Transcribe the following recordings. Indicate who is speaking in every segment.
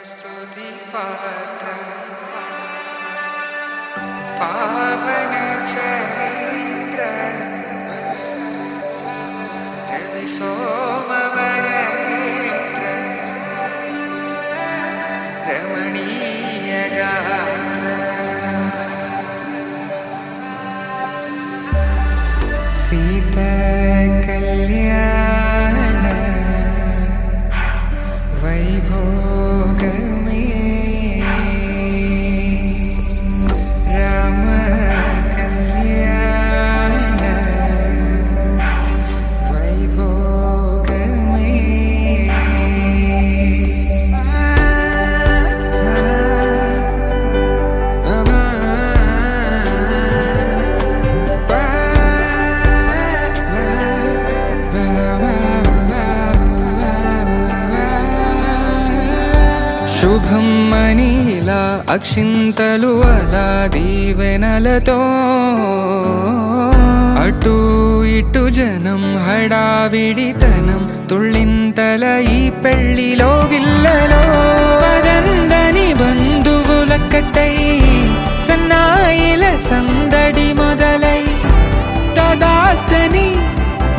Speaker 1: स्तुति पात्र पावन चरित्र रवि सोमवर नेत्र रमणीय गात्र सीता कल्याण वैभोग में राम कल्याण वैभोग శుభం మనీలా అక్షింతలు అలా దీవెనలతో అటు ఇటు జనం హడావిడితనం తుళ్ళింతల ఈ పెళ్లిలో గిల్లలో పదందని బంధువులక్కటై సన్నాయిల సందడి మొదలై తదాస్తని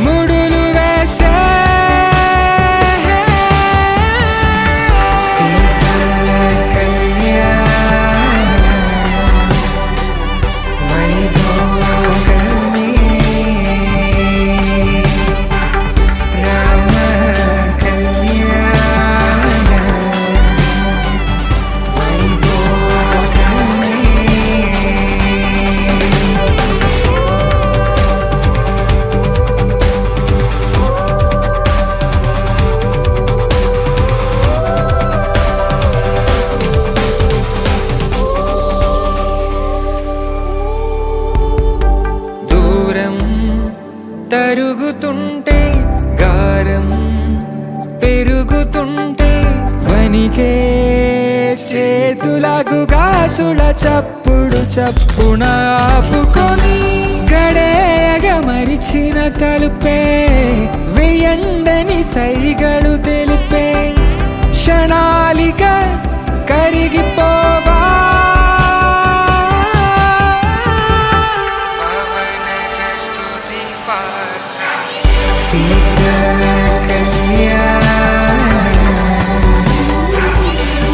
Speaker 1: ముడులు వేసే తరుగుతుంటే గారం పెరుగుతుంటే వనికే చేతులకు గాసుల చప్పుడు చప్పున ఆపుకొని గడేయగ మరిచిన తలుపే వేయండని సైగడు తెలిపే క్షణాలిక కరిగిపోవా सीता कल्याण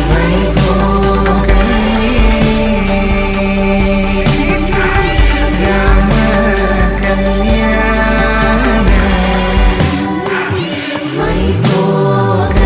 Speaker 1: वैभोग राम कल्याण वैभोग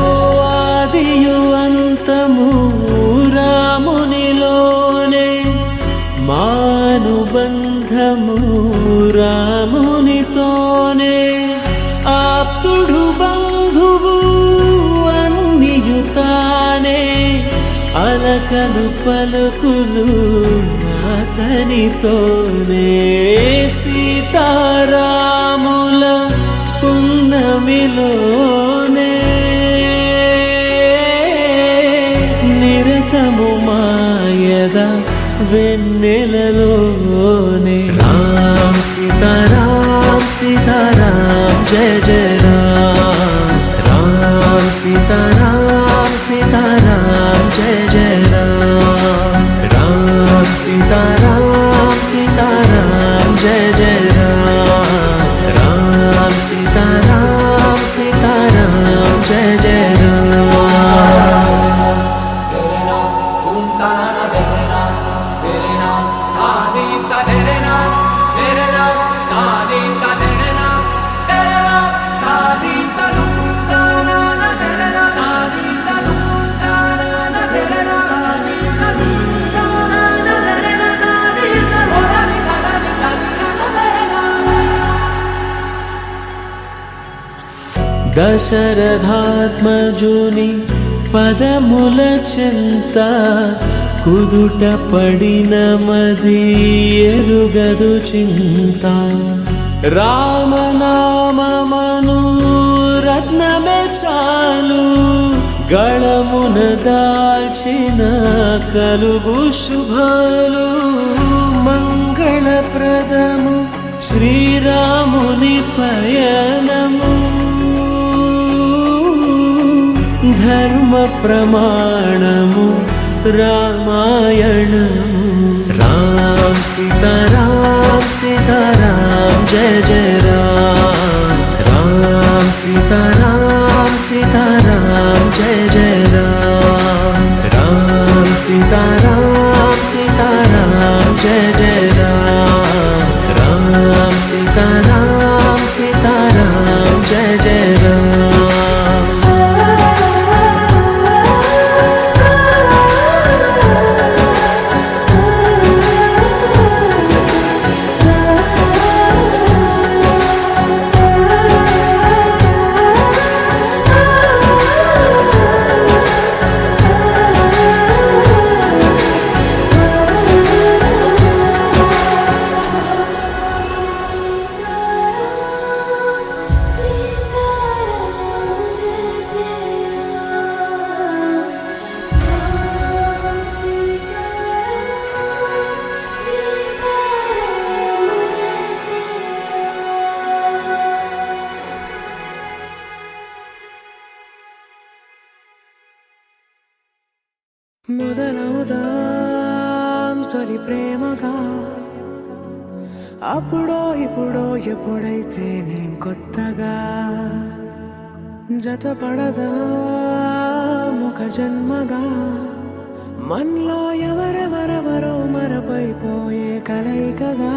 Speaker 2: ఆదియు అంతము రామునిలోనే మానుబంధము రామునితోనే ఆప్తుడు బంధువు అన్నియుతానే అలకలు పలుకులు అతనితోనే సీతారాముల పున్నమిలోనే నిరతము మాయద వెన్నెలలోనే రామ్ సీతారాం సీతారాం జయ జయ రామ్ రామ్ సీతారాం సీతారాం జయ జయ రామ్ రామ్ సీతారాం సీతారాం జయ జయ రామ్ రామ్ దశరథాత్మజుని పదముల చెంత కుదుట పడిన మది ఎరుగదు చింత రామనామమను రత్నమే చాలు గళమున దాల్చిన కలుగు శుభాలు మంగళప్రదము శ్రీరాముని పయనము ధర్మ ప్రమాణము రామాయణము రామ్ సీతారాం సీతారాం జయ జయ రామ్ రామ్ సీతారాం సీతారాం జయ జయ రామ్ రామ్ సీతారాం సీతారాం జయ జయ రామ్ రామ్ సీతారాం సీతారాం జయ జయ రామ్
Speaker 1: మొదలవుదాం తొలి ప్రేమగా అప్పుడో ఇప్పుడో ఎప్పుడైతే నేను కొత్తగా జతపడదా ఒక జన్మగా మనలో ఎవరెవరెవరో మరపైపోయే కలయికగా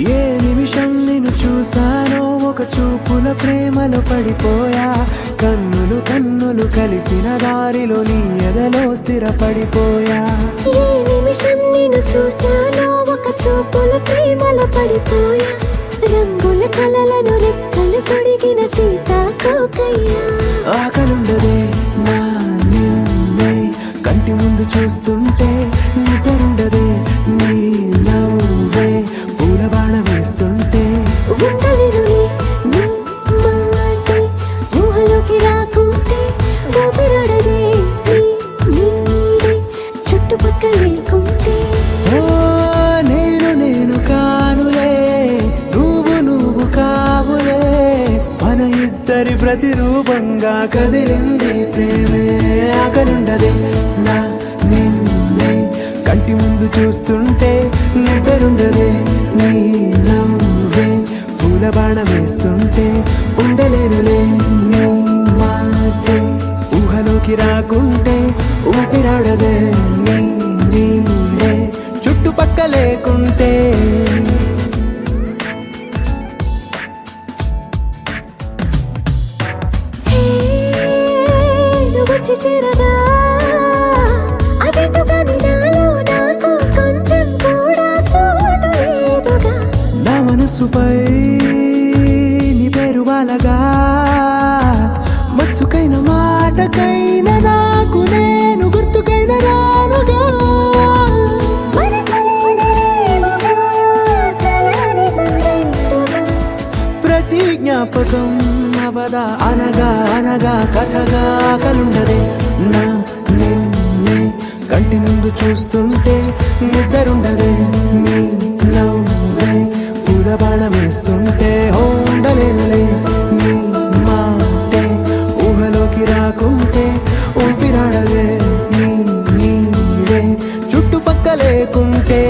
Speaker 1: ఏ నిమిషం నిన్ను చూసానో ఒక చూపుల ప్రేమలో పడిపోయా కన్నులు కన్నులు కలిసిన దారిలో నీ ఎదలో స్థిరపడిపోయా
Speaker 3: ఏ నిమిషం నిన్ను చూసానో ఒక చూపుల ప్రేమలో పడిపోయా రంగుల కలలను రెక్కలు తొడిగిన సీతాకోకయ్యా
Speaker 1: ఆకలుండదే నా నిన్నే కంటి ముందు చూస్తుంటే నిద్రుండదే నీ నవ్వే పూల బాణం వేస్తుంటే
Speaker 3: ఉండలేనులే నీ మాటే ఊహలోకి రాకుంటే ఊపిరాడదే నీ నీడే చుట్టుపక్కల లేకుంటే
Speaker 1: ఓ నేను కానులే నువ్వు కావులే మన ఇద్దరి ప్రతిరూపంగా కదిలింది ప్రేమే ఆకలుండదే నా నిన్నే కంటి ముందు చూస్తుంటే నిద్రుండదే నీ నవ్వే పూల బాణం వేస్తుంటే ఉండలేనులే నీ మాటే ఊహలోకి రాకుంటే ఊపిరాడదే నీ నీడే చుట్టుపక్క లేకుంటే
Speaker 3: వచ్చి చేరగా అదేంటో కానీ నాలో నాకు కొంచెం కూడా చోటు లేదుగా
Speaker 1: నా మనసుపై నీ పేరు వాలగా మచ్చుకైన మాటకైన నాకు నేను గుర్తుకైన రానుగా
Speaker 3: మనకులేనిదేమోగా, కలని సంరెండుగా.
Speaker 1: ప్రతి జ్ఞాపకం అవదా అనగా అనగా కథగా కలుండదే నా నిన్నే కంటి ముందు చూస్తుంటే నిద్రుండదే నీ నవ్వే పూల బాణం వేస్తుంటే ఉండలేనులే నీ మాటే ఊహలోకి రాకుంటే ఊపిరాడదే నీ నీడే చుట్టుపక్క లేకుంటే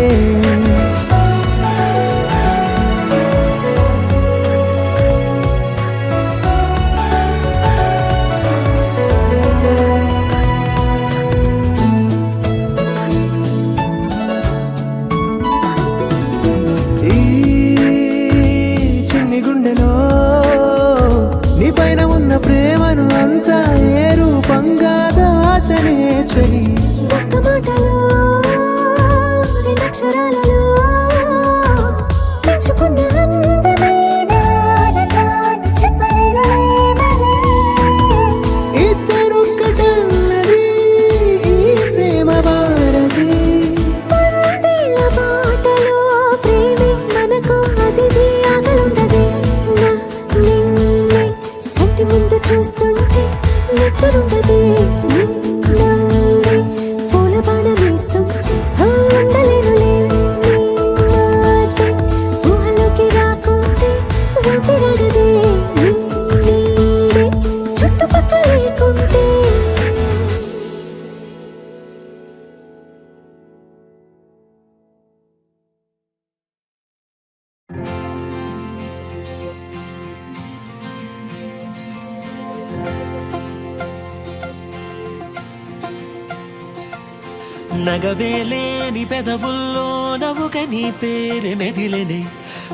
Speaker 2: నగవేలేని పెదవుల్లో నవ్వుక నీ పేరు మెదిలెనే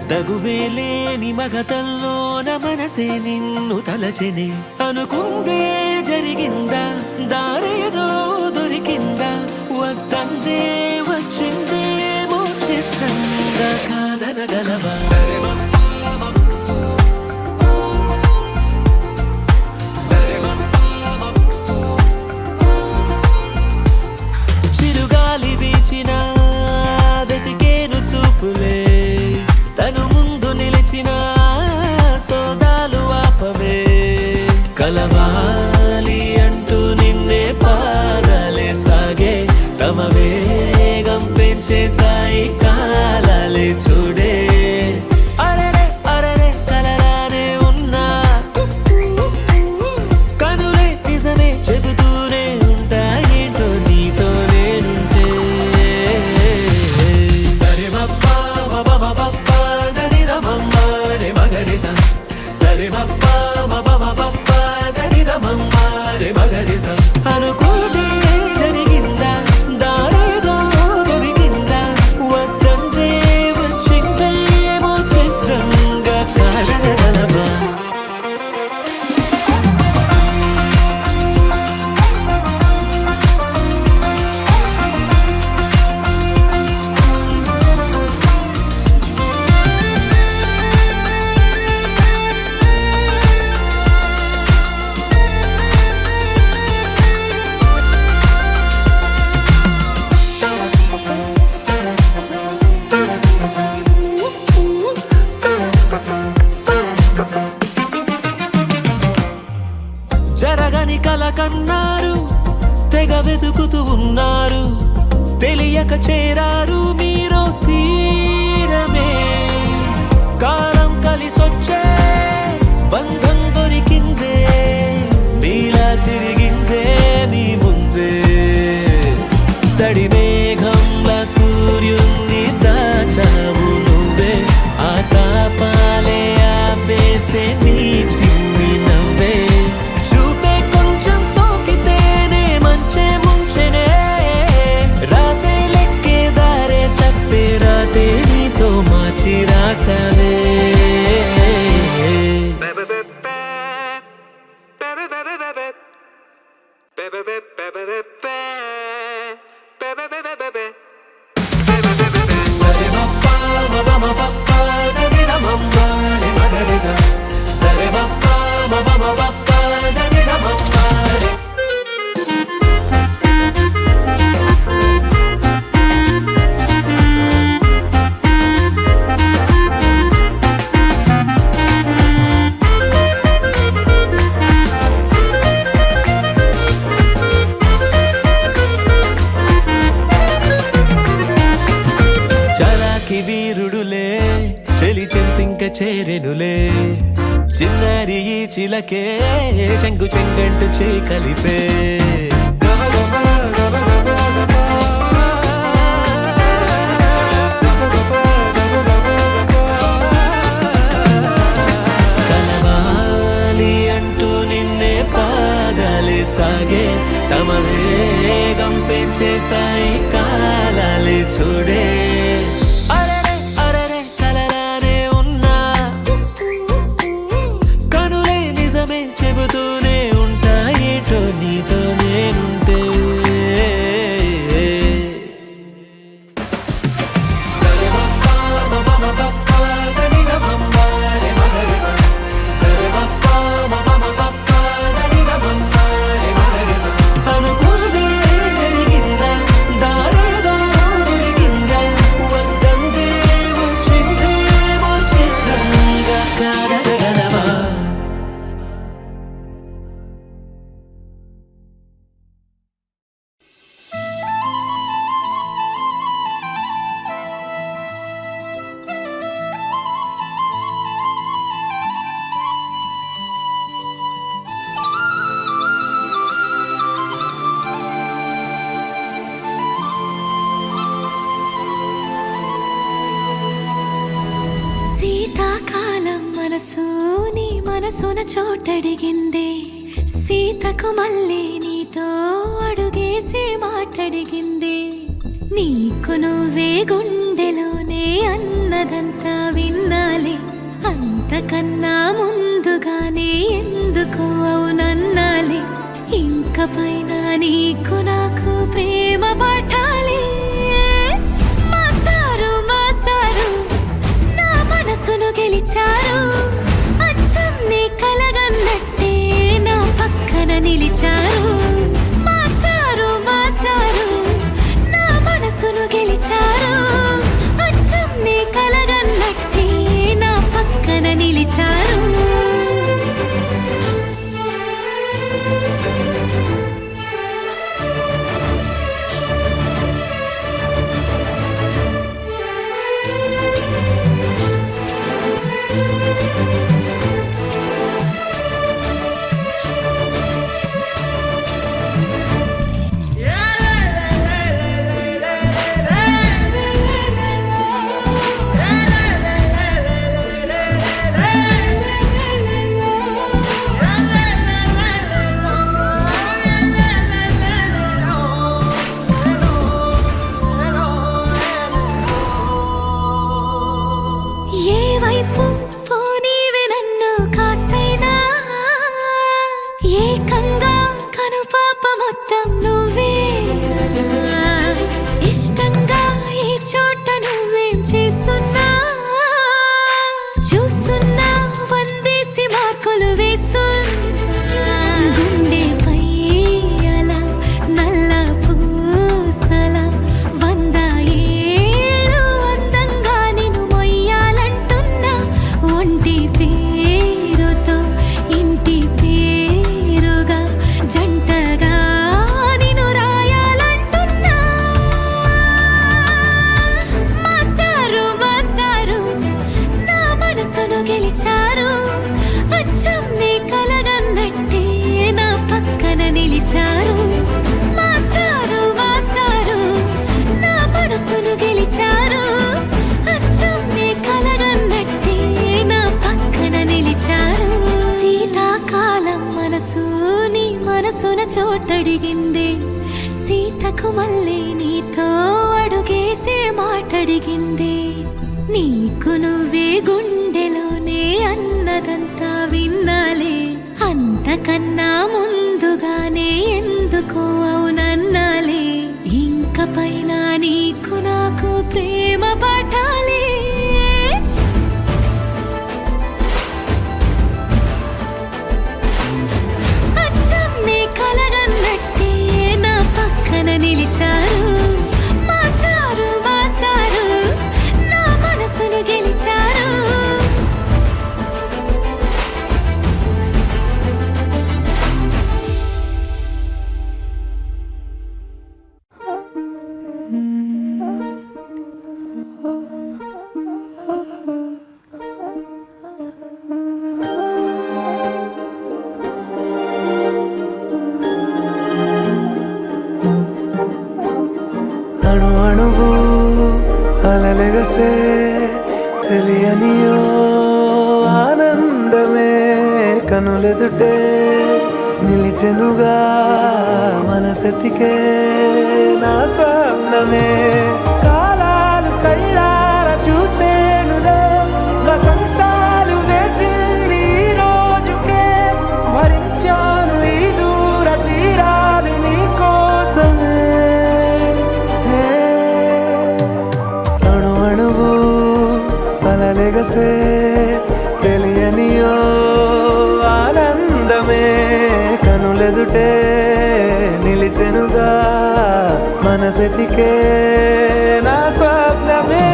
Speaker 2: తగువేలేని మగతల్లోన మనసే నిన్ను తలచెనే అనుకుందే జరిగిందా దారేదో దొరికిందా వద్దందే వచ్చిందేమో చిత్రంగా కాదనగలవా చిరుగాలి వీచిన వెతికేను చూపులే తను ముందు నిలిచిన సోదాలు ఆపవే కలవాలి అంటూ నిన్నే పాదాలే సాగే తమ వేగం పెంచేసాయి కాలాలే చూడే అరెరే అరెరే కలరానే ఉన్నా కనులే నిజమే చెబుతూనే ఉంటాయేంటో నీతో నేనుంటే సరే మప్పా మపా దనిదమమ్మ రే మగరిస సరే మప్పా మపా దనిదమమ్మ రే మగరిస అనుకోదే జరిగిందా దారేదో దొరికిందా వద్దందే వచ్చిందేమో చిత్రంగా కాదనగలవా జరగని కల కన్నారు తెగ వెతుకుతూ ఉన్నారు తెలియక చేరారు మీరు తీరమే కాలం కలిసొచ్చే బంధం దొరికిందే మీలా తిరిగిందే మీ ముందే తడి మేఘంలా సూర్యుని దాచావు నువ్వే ఆ తాపాలే ఆపేసే నీ చిన్ని నవ్వే చూపే కొంచెం సోకితేనే మంచే ముంచెనే రాసే లెక్కే దారే తప్పే రాతే నీతో మార్చి రాసవే సరే మప్పా మపా దనిదమమ్మ రే మగరిస సరే మప్పా మపా దనిదమమ్మ రే చలాకి వీరుడులే చెలి చెంతింక చేరెనులే చిన్నారి ఈ చిలకే చెంగు చెంగంటు చే కలిపే కలవాలి అంటూ నిన్నే పాదాలే సాగే తమ వేగం పెంచేసాయి కాలాలే చూడే అరెరే అరెరే కలరానే ఉన్నా కనులే నిజమే చెబుతూనే ఉంటాయేటో నీతో నేనుంటే సరే మప్పా మపా దనిదమమ్మ రే మగరిస సరే మప్పా మపా దనిదమమ్మ రే మగరిస అనుకోదే జరిగిందా దారేదో దొరికిందా వద్దందే వచ్చిందేమో చిత్రంగా కాదనగలవా
Speaker 3: శీతాకాలం మనసు నీ మనసున చోటడిగిందే సీతకు మళ్ళీ నీ నీతో అడుగేసి మాటడిగింది నీకు నువ్వే గుండెలోనే అన్నదంతా విన్నాలే అంతకన్నా ముందుగానే ఎందుకు అవునన్నాలే ఇంక పైన నీకు నాకు ప్రేమ పాఠాలే మాస్టారు మాస్టారు నా మనసును గెలిచారు అచ్చం నీ కలగన్నట్టే నా పక్కన నిలిచారు మాస్టారు మాస్టారు నా మనసును గెలిచారు అచ్చం నీ కలగన్నట్టే నా పక్కన నిలిచారు ఏ వైపు పోనీవే నన్ను కాస్తైనా ఏకంగా కనుపాప మొత్తం నువ్వే ఇష్టంగా ఈ చోట నువ్వేం చేస్తున్నా చూస్తున్నా వందేసి మార్కులు వేస్తున్నా గుండెపై అలా నల్ల పూసల 100 ఏళ్ళు అందంగా నిన్ను మొయ్యాలంటున్నా ఒంటి పేరుతో ఇంటి పేరుగా జంటగా నిన్ను రాయాలంటున్నా మాస్టారు మాస్టారు నా మనసును గెలిచారు అచ్చం నీ కలగన్నట్టే నా పక్కన నిలిచారు మాస్టారు మాస్టారు నా మనసును గెలిచారు అచ్చం నీ కలగన్నట్టే నా పక్కన నిలిచారు శీతాకాలం మనసు నీ మనసున చోటడిగింది సీతకు మళ్ళీ నీతో అడుగేసే మాటడిగింది నీకు నువ్వే గుండెలోనే అన్నదంతా విన్నాలే అంతకన్నా ముందుగానే ఎందుకు అవునన్నాలే ఇంక పైన నీకు నాకు ప్రేమ పాఠాలే అచ్చం నీ కలగన్నట్టే నా పక్కన నిలిచారు మాస్టారు మాస్టారు నా మనసును గెలిచారు
Speaker 1: అణు అణువు అలలెగసే తెలియనియో ఆనందమే కనులెదుటే నిలిచెనుగా మనసెతికే నా స్వప్నమే కాలాలు కళ్ళార చూసేనులే వసంతాలు వేచింది ఈ రోజుకే భరించాను ఈ దూర తీరాలు నీ కోసమే అణు అణువు అలలెగసే తెలియనియో ఆనందమే కనులెదుటే నిలిచెనుగా మనసెతికే నా స్వప్నమే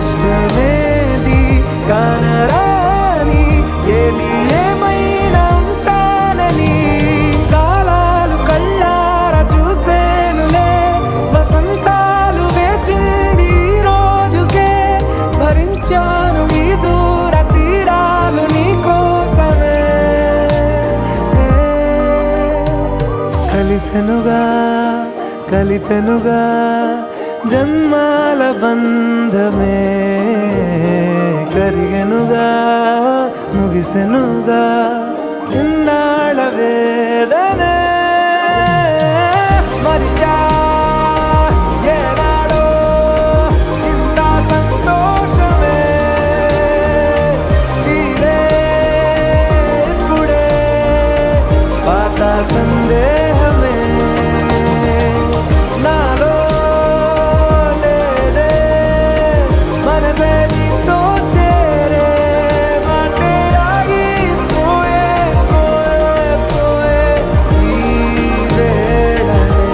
Speaker 1: కష్టమేది కానరాని ఏది ఏమైనా ఉంటానని కాలాలు కళ్ళార చూసేనులే వసంతాలు వేచింది ఈ రోజుకే భరించాను ఈ దూర తీరాలు నీ కోసమే కలిసెనుగా కలిపెనుగా జన్మాల బంధమే కరిగెనుగా ముగిసెనుగా ఇన్నాళ్ళ వేదనే మరిచా ఏనాడో ఇంత సంతోషమే తీరే ఇప్పుడే పాత సందేహమే నాలో లేదే మనసే నీతో చేరే మాటే ఆగిపోయే పోయే పోయే ఈ వేళనే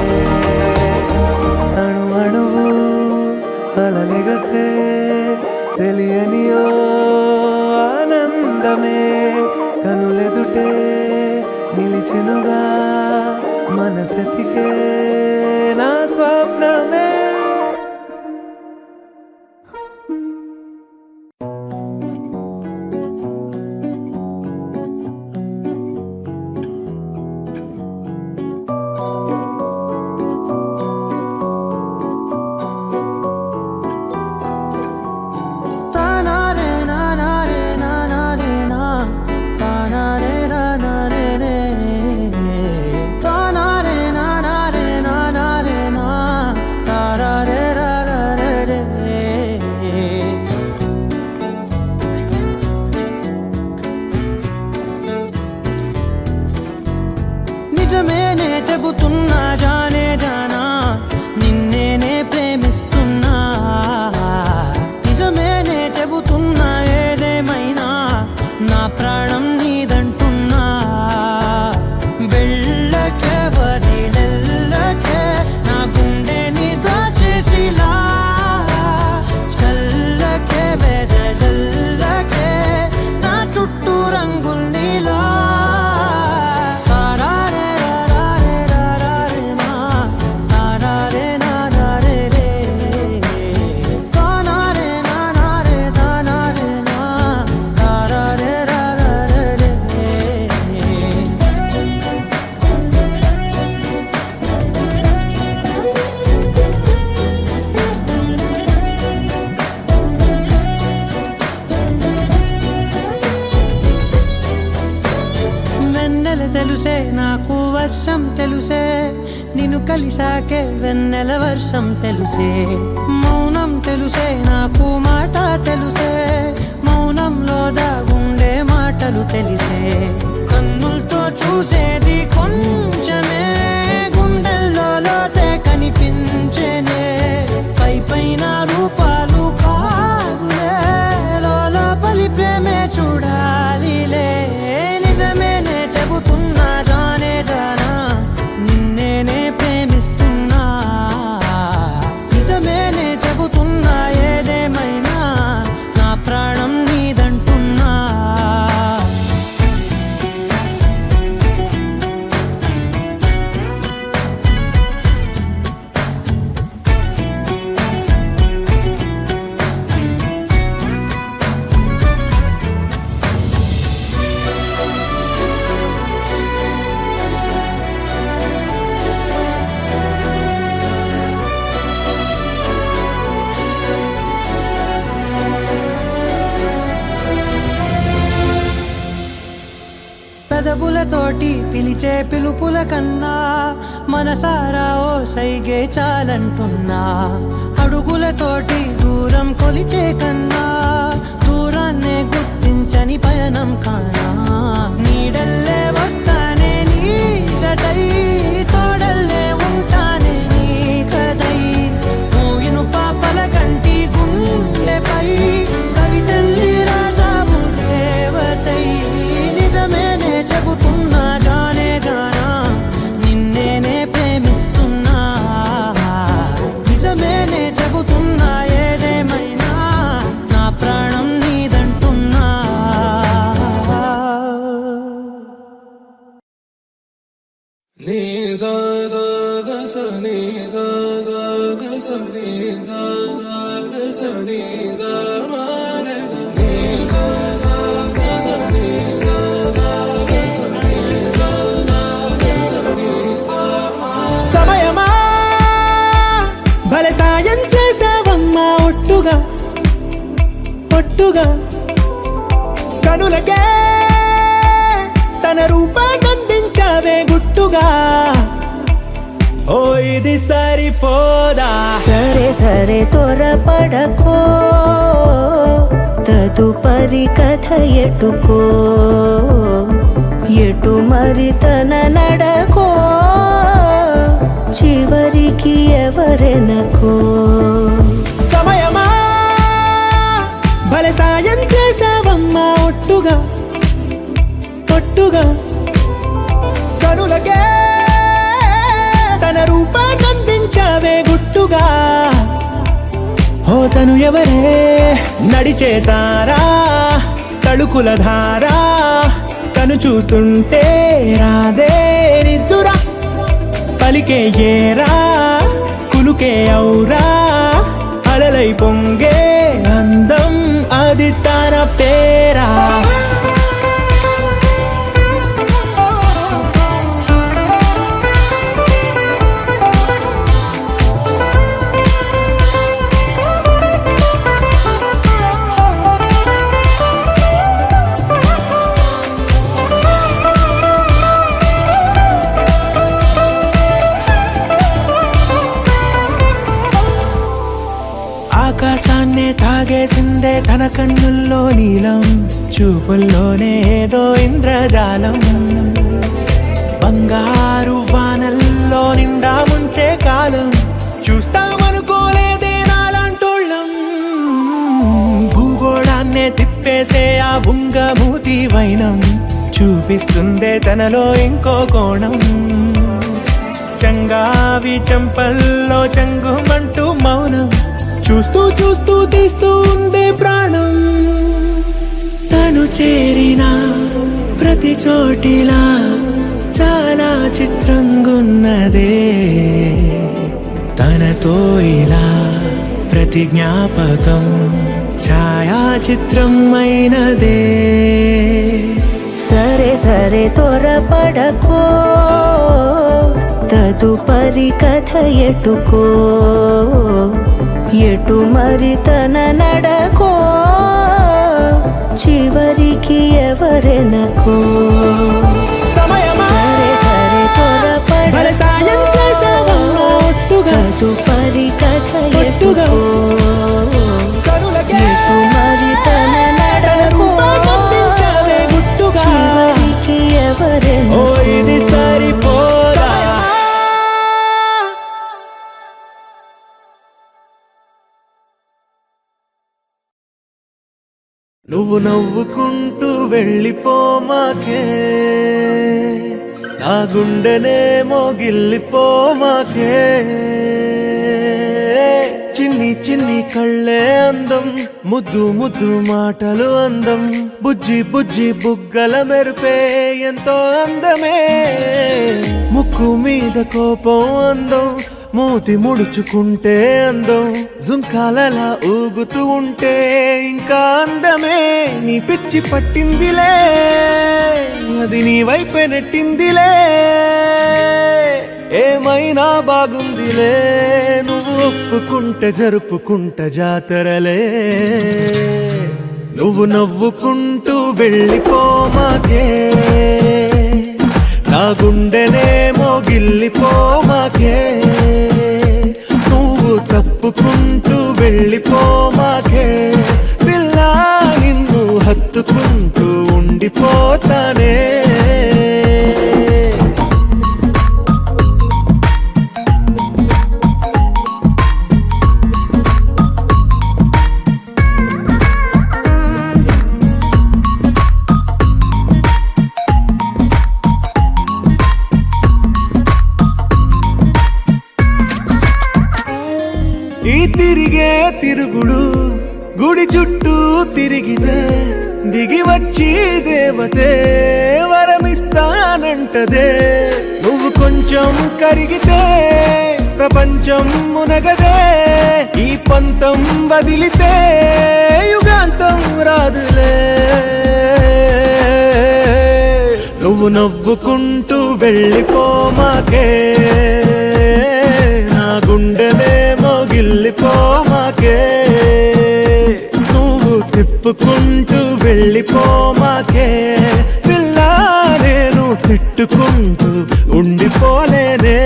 Speaker 1: అణు అణువు అలలెగసే తెలియని ఓ ఆనందమే కనులెదుటే నిలిచెనుగా మనసెతికే నా స్వప్నమే
Speaker 4: నిజమేనే చెబుతున్నా జానే జానా నిన్నేనే ప్రేమిస్తున్నా నిజమేనే చెబుతున్నా ఏదేమైనా నా ప్రాణం నీదంటున్నా వెళ్ళకే వదిలెల్లకే నా గుండెని దాచేసిలా చల్లకే వెదజల్లకే నా చుట్టూ రంగుల్నిలా తెలుసే నాకు వర్షం తెలుసే నిన్ను కలిసాకే వెన్నెల వర్షం తెలుసే మౌనం తెలుసే నాకు మాట తెలుసే మౌనంలో దాగుండే మాటలు తెలిసే కన్నులతో చూసేది కొంచెమే గుండెల్లో లోతే కనిపించేనే పై పైన రూపాలు కాదులే లోపలి ప్రేమే చూడాలిలే నిజమేనే చెబుతున్నా జానే జానా నిన్నేనే ప్రేమిస్తున్నా నిజమేనే చెబుతున్నా ఏదేమైనా నా ప్రాణం నీదంటున్నా పెదవులతోటి పిలిచే పిలుపుల కన్నా మనసారా ఓ సైగే చాలంటున్నా అడుగులతోటి దూరం కొలిచే కన్నా దూరాన్నే గుర్తించని పయనం కానా నీడల్లే వస్తానే నీ జతై తోడల్లే ఉంటానే నీ కదై మూయిను పాపల కంటి గుండెపై కవితల్లి రాజావు దేవతై నిజమేనే చెబుతున్నా జానే జానా నిన్నేనే ప్రేమిస్తున్నా నిజమేనే చెబుతున్నా ఏదేమైనా
Speaker 2: sa sa ga sa ni sa sa ga sa ni sa sa ga sa ni sa ma ga sa ni sa sa ga sa ni sa sa ga sa ni sa sa ga sa ni sa ma.
Speaker 1: సమయమా భలే సాయం చేసావమ్మా ఒట్టుగా ఒట్టుగా కనులకే తన రూపాన్నందించావే గుట్టుగా ఓ ఇది సరిపోదా
Speaker 3: సరే సరే త్వరపడకో తదుపరి కథ ఎటుకో ఎటు మరి తన నడకో చివరికి ఎవరెనకో
Speaker 1: సమయమా భలే సాయం చేసావమ్మా ఒట్టుగా ఒట్టుగా కనులకే తన రూపాన్నందించావే గుట్టుగా ఓ తను ఎవరే నడిచే తారా తళుకుల ధారా తను చూస్తుంటే రాదే నిద్దురా పలికే ఏరా కులుకే ఔరా అలలై పొంగే అందం అది తన పేరా ఆకాశాన్నే తాగేసిందే తన కన్నుల్లో నీలం చూపుల్లోనే ఏదో ఇంద్రజాలం బంగారు వానల్లో నిండా ముంచే కాలం చూస్తామనుకోలేదే నాలాంటోళ్ళం భూగోళాన్నే తిప్పేసే ఆ బుంగమూతి వైనం చూపిస్తుందే తనలో ఇంకో కోణం చంగావి చంపల్లో చంగుమంటూ మౌనం చూస్తూ చూస్తూ తీస్తూ ఉందే ప్రాణం తను చేరిన ప్రతి చోటిలా చాలా చిత్రంగున్నదే తనతో ఇలా ప్రతి జ్ఞాపకం ఛాయాచిత్రం అయినదే
Speaker 3: సరే సరే త్వరపడకో తదుపరి కథ ఎటుకో ఎటు మరి తన నడకో చివరికి ఎవరెనకో
Speaker 1: సమయమా
Speaker 3: సరే సరే
Speaker 1: భలే సాయం చేసావమ్మా ఒట్టుగా
Speaker 3: తదుపరి కథ
Speaker 1: ఒట్టుగా
Speaker 3: ఎటుకో
Speaker 1: కనులకే
Speaker 3: ఎటు మరి తన నడకో
Speaker 1: రూపాన్నందించావే గుట్టుగా
Speaker 3: చివరికి
Speaker 1: ఓ
Speaker 3: ఎవరెనకో
Speaker 1: ఇది సరిపోదా నువ్వు నవ్వుకుంటూ వెళ్ళిపోమాకే నా గుండెనే మోగిల్లిపోమాకే చిన్ని చిన్ని కళ్ళే అందం ముద్దు ముద్దు మాటలు అందం బుజ్జి బుజ్జి బుగ్గల మెరుపే ఎంతో అందమే ముక్కు మీద కోపం అందం మూతి ముడుచుకుంటే అందం జుంకాలలా ఊగుతూ ఉంటే ఇంకా అందమే నీ పిచ్చి పట్టిందిలే అది నీ వైపే నెట్టిందిలే ఏమైనా బాగుందిలే నువ్వు ఒప్పుకుంటే జరుపుకుంట జాతరలే నువ్వు నవ్వుకుంటూ వెళ్ళిపోమాకే నా గుండెనే మోగిల్లిపోమాకే నువ్వు తప్పుకుంటూ వెళ్ళిపోమాకే పిల్ల నిన్ను హత్తుకుంటూ ఉండిపోతానే ఈ తిరిగే తిరుగుడు గుడి చుట్టూ తిరిగితే దిగి వచ్చి దేవతే వరమిస్తానంటదే నువ్వు కొంచెం కరిగితే ప్రపంచం మునగదే, ఈ పంతం వదిలితే యుగాంతం రాదులే. నువ్వు నవ్వుకుంటూ వెళ్ళిపోమాకే, నా గుండెనేమో గిల్లిపోమాకే. నువ్వు తిప్పుకుంటూ వెళ్ళిపోమాకే పిల్ల, నేను తిట్టుకుంటూ ఉండిపోలేనే.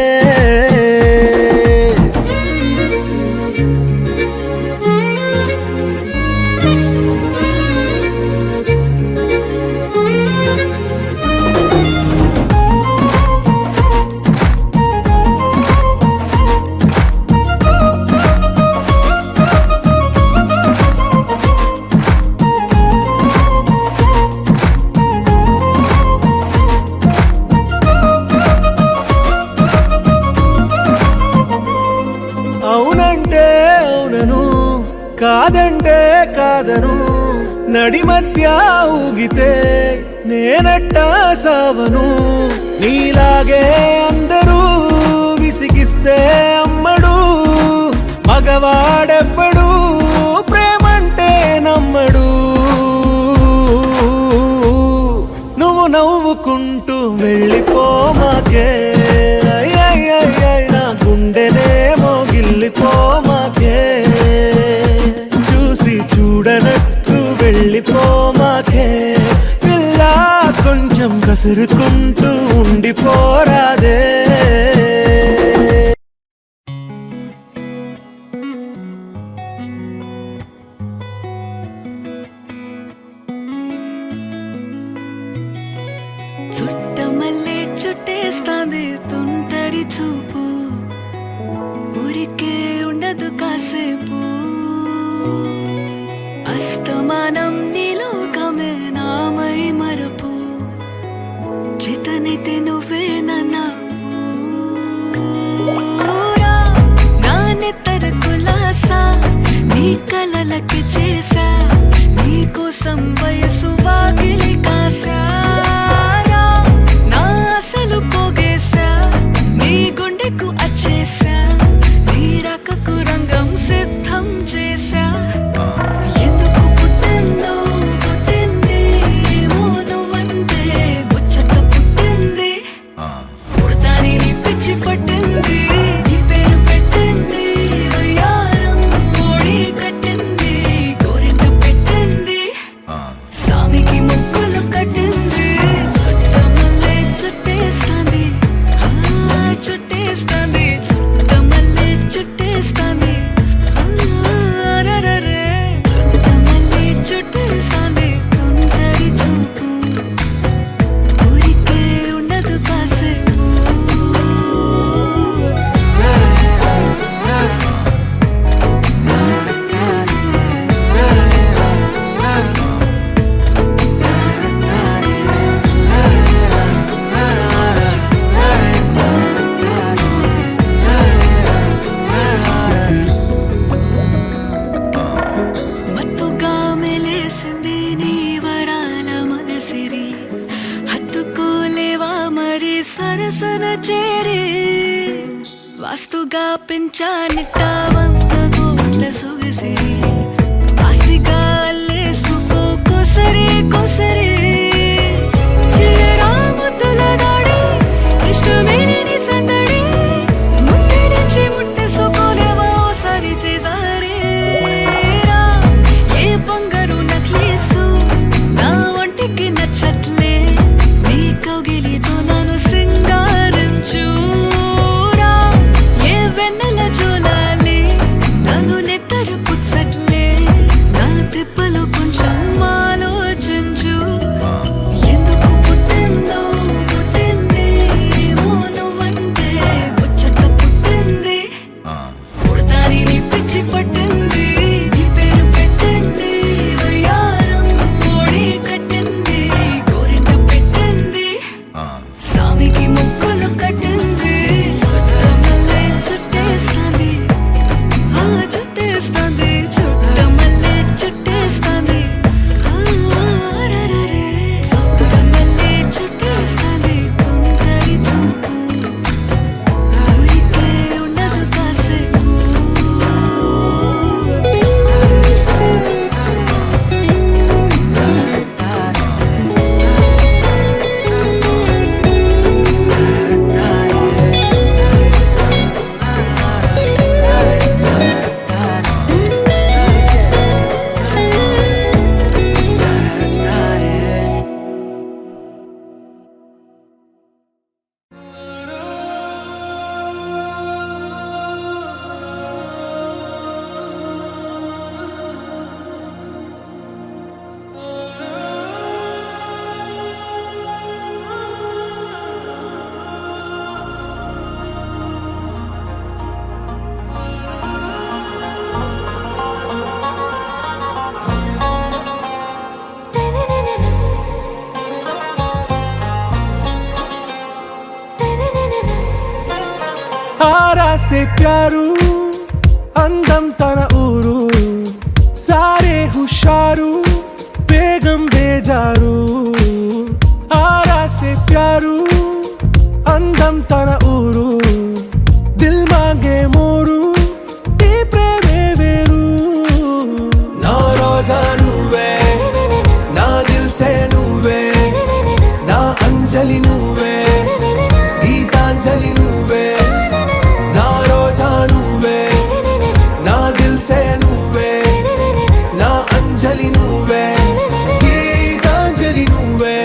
Speaker 1: అవునంటే అవునను, కాదంటే కాదను, నడి మధ్య ఊగితే నేనట్టా సావను. నీలాగే అందరూ విసిగిస్తే అమ్మడు, మగవాడెవ్వడు ప్రేమంటే నమ్మడు. నువ్వు నవ్వుకుంటూ వెళ్ళిపోమాకే, నా గుండెనేమో గిల్లిపోమాకే. చూసి చూడనట్టు వెళ్ళిపోమాకే పిల్ల, కొంచెం కసురుకుంటూ ఉండిపోరాదే.
Speaker 3: చుట్టమల్లే చుట్టేస్తాంది తుంటరి చూపు, ఊరికే ఉండదు కాసేపు. అస్తమానం నీలోకమే నామై మరపు, చితనైతే నువ్వే నన్నా నా నెత్తర కులాసా, నీ కలలకి చేసా, నీ కోసం వయసు వాకిలి కాసా. నా అసలు పోగేసా, నీ గుండెకు అచ్చేసా, నీ రకకు రంగం సిద్ధం చేసా. ఎందుకు పుట్టిందో పుట్టింది, ఏమో నువ్వంటే ముచ్చట పుట్టింది. పుడతాని నీ పిచ్చి పట్టింది, నీ పేరు పెట్టింది వయ్యారం, ఓడి కట్టింది గోరింట పెట్టింది, సామికి ముక్కులు కట్టింది. చుట్టమల్లే చుట్టేస్తాంది, చుట్టేస్తాంది, చుట్టమల్లే చుట్టేస్తాంది, రరరే. చుట్టమల్లే చుట్టేస్తాంది తుంటరి చూపు, ఊరికే ఉండదు కాసేపు. మత్తుగా మెలేసింది నీ వరాల మగసిరి, హత్తుకోలేవా మరి సరసన చేరి. వాస్తుగా పెంచానిట్ట 100 కోట్ల సొగసిరి, ఆస్తిగా అల్లేసుకో కొసరి కొసరి. చిలరా ముద్దుల దాడి, ఇష్టమేని సందడి, ముట్టడించి ముట్టేసుకోలేవా ఓసారి చేసారి. ఏ బంగారు నక్లీసు నా ఒంటికి నచ్చట్లే, నీ కౌగిలితో నన్ను సింగారించురా. ఏ వెన్నెల జోలాలి నన్ను నెత్తరు
Speaker 1: ఆరా సే ప్యారు అందం తన ఊరు సారే హుషారు బేగం బేజారు ఆరా సే ప్యారు అందం తన ఊరు దిల్ మాంగే మోరు ఈ ప్రేమే వేరు నా రోజా నువ్వే నా దిల్ సే నువ్వే నా అంజలి నువ్వే గీతాంజలి నువ్వే నా రోజా నువ్వే నా దిల్ సే నువ్వే నా అంజలి నువ్వే గీతాంజలి నువ్వే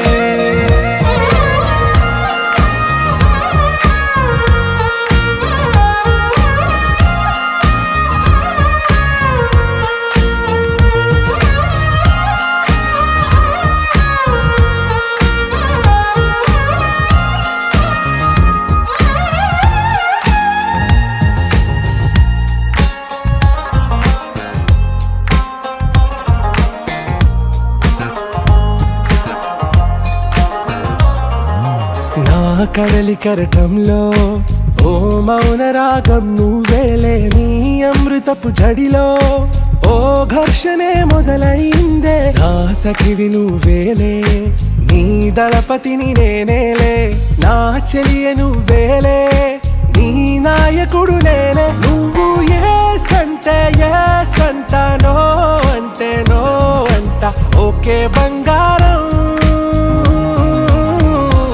Speaker 1: నా కడలి కరటంలో ఓ మౌన రాగం నువ్వేలే నీ అమృతపు జడిలో ఓ ఘర్షణే మొదలైందే నా సఖివి నువ్వేలే నీ దళపతిని నేనేలే నా చెలియ నువ్వేలే నీ నాయకుడు నేనే నువ్వు ఏ సంట నో అంటే నో అంట ఓకే బంగారం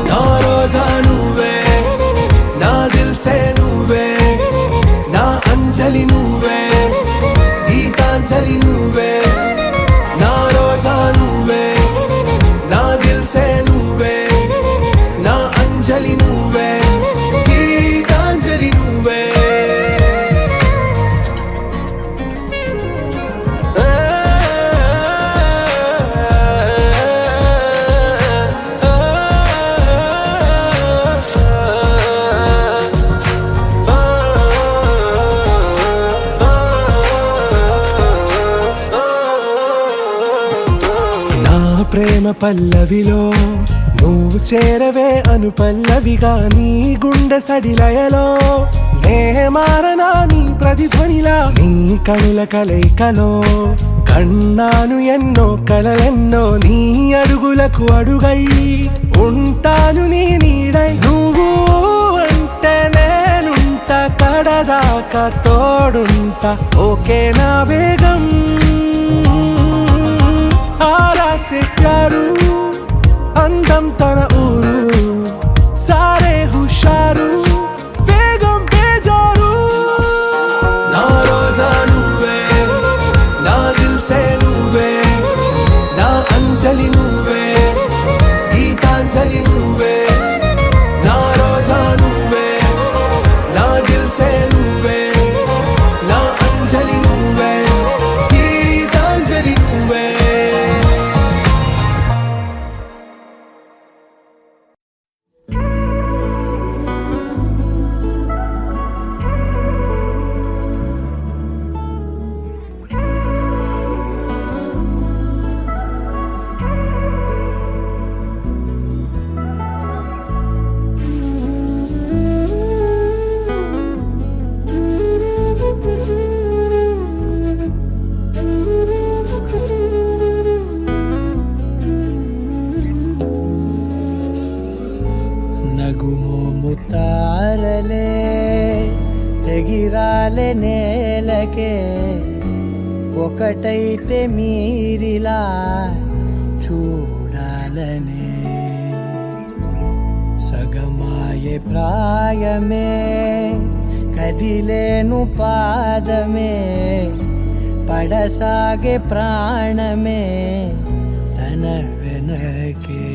Speaker 1: నా రోజా నువ్వే నా దిల్ సే నువ్వే నా అంజలి నువ్వే గీతాంజలి నువ్వే నా రోజా నువ్వే నా దిల్ సే నువ్వే నా అంజలి నువ్వే గీతాంజలి నువ్వే నా ప్రేమ పల్లవిలో నువ్వు చేరవే అను పల్లవిగా నీ గుండె సడిలయలో నే మారనా నీ ప్రతిధ్వనిలా నీ కనుల కలయికలో కన్నాను ఎన్నో కలలెన్నో నీ అడుగులకు అడుగై ఉంటాను నీ నీడై నువ్వు అంటే నేనుంట కడదాకా తోడుంటా ఓకే నా బేగం ఆరా సే ప్యారు అందం తన ఊరు సారే హుషారు బేగం బేజారు నా రోజా నువ్వే నా దిల్ సే నువ్వే నా అంజలి నువ్వే గీతాంజలి నువ్వే నా రోజా నువ్వే నా దిల్ సే నువ్వే నా అంజలి నువ్వే గీతాంజలి నువ్వే
Speaker 4: నగుమోము తారలే తెగిరాలే నేలకే ఒకటైతే మీరిలా చూడాలనే సగమాయే ప్రాయమే కదిలేను పాదమే పడసాగే ప్రాణమే తన వెనకే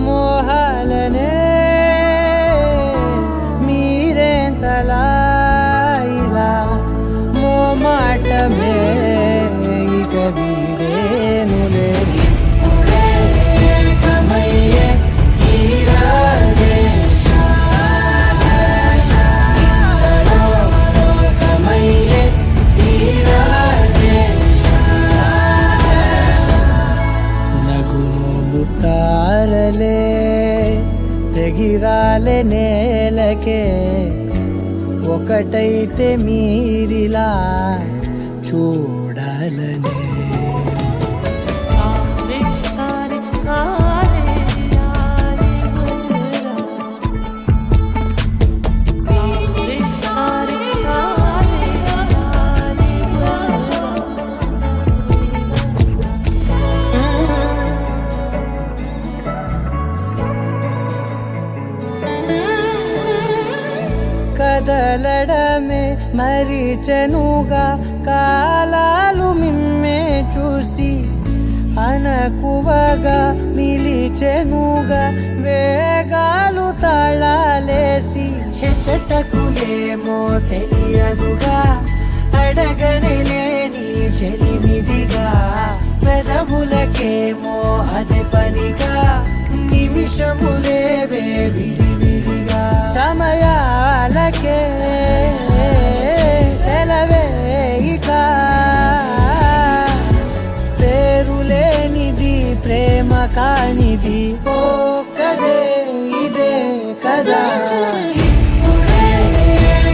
Speaker 4: మోహాలనే మీరేంతలా ఇలా మోమాటమే ఇక వీడేనులే ఇప్పుడే ఏకమయ్యే ఈ రాజేశ ఇంతలో లోకమయ్యే ఈ రాజేశ నగుమోము తారలే తెగిరాలే నేల నేలకే ఒకటైతే మీరిలా చూడాలనే కదలడమే మరిచెనుగా కాలాలు మిమ్మే చూసి అనకువగా నిలిచెనుగా వేగాలు తాళాలేసి హెచ్చటకులేమో తెలియదుగా అడగనేలేని చెలిమిదిగా పెదవులకేమో అదే పనిగా నిమిషములేవే విడివిడిగా సమయాలకే సెలవే ఇక పేరులేనిది ప్రేమ కానిది ఓ కదే ఇదే కదా ఇప్పుడే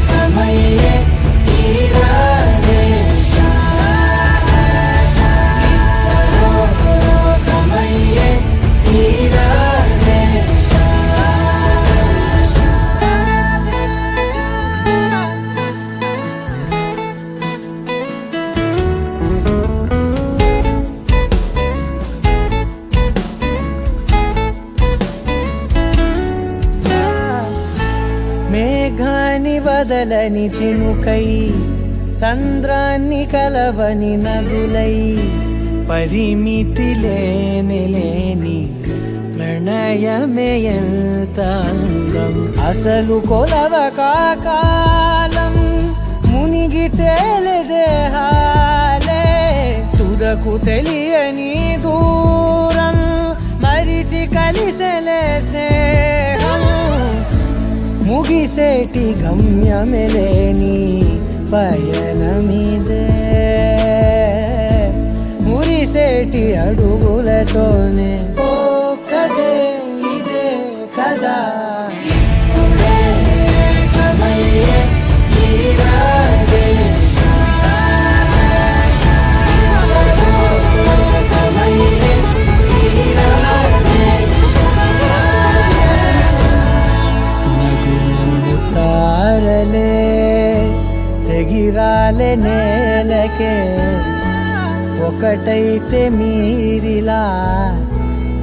Speaker 4: కమయ్యే మేఘాన్ని వదలని చినుకై సంద్రాన్ని కలవని నదులై పరిమితి లేని ప్రణయమే ఎంత అందం అసలు కొలవ కాలం మునిగి తేలదేహాలే తుదకు తెలియని దూరం మరిచి కలిసెలే స్నేహం ముగిసేటి గమ్యమెలేని పయనమిదే మురిసేటి అడుగులతోనే ఓ కదే ఇదే కదా ఇప్పుడే కమయ్యే ఈ రాజేశ కమయ్యే ఈ రాజేశ తారలే ఎగిరాలే నేలకే ఒకటైతే మీరిలా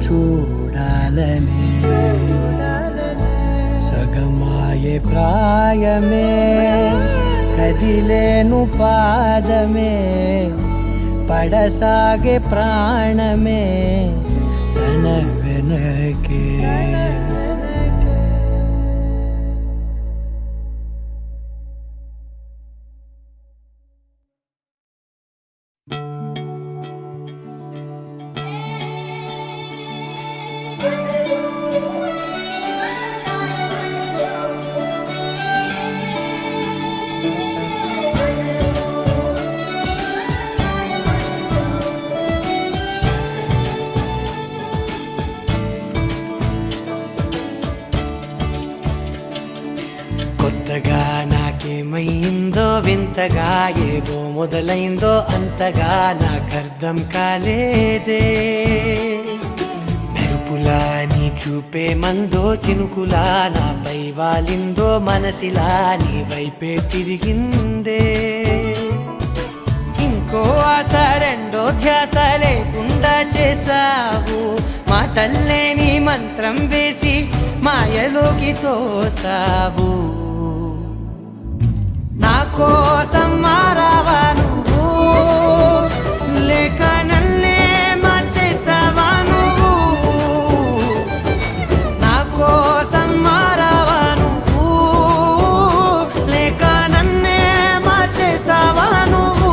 Speaker 4: చూడాలనే సగమాయే ప్రాయమే కదిలేను పాదమే పడసాగే ప్రాణమే తన వెనకే కొత్తగా నాకేమైందో వింతగా ఏదో మొదలైందో అంతగా నాకర్థం కాలేదే మెరుపులా నీ చూపే మందో చినుకులా నాపై వాలిందో మనసిలా నీ వైపే తిరిగిందే ఇంకో ఆశ రెండో ధ్యాస లేకుండా చేసావు మాటల్లే నీ మంత్రం వేసి మాయలోకి తోసావు నా కోసం మారావా నువ్వు లేక నన్నే మార్చేసావా నువ్వు నా కోసం మారావా నువ్వు లేక నన్నే మార్చేసావా నువ్వు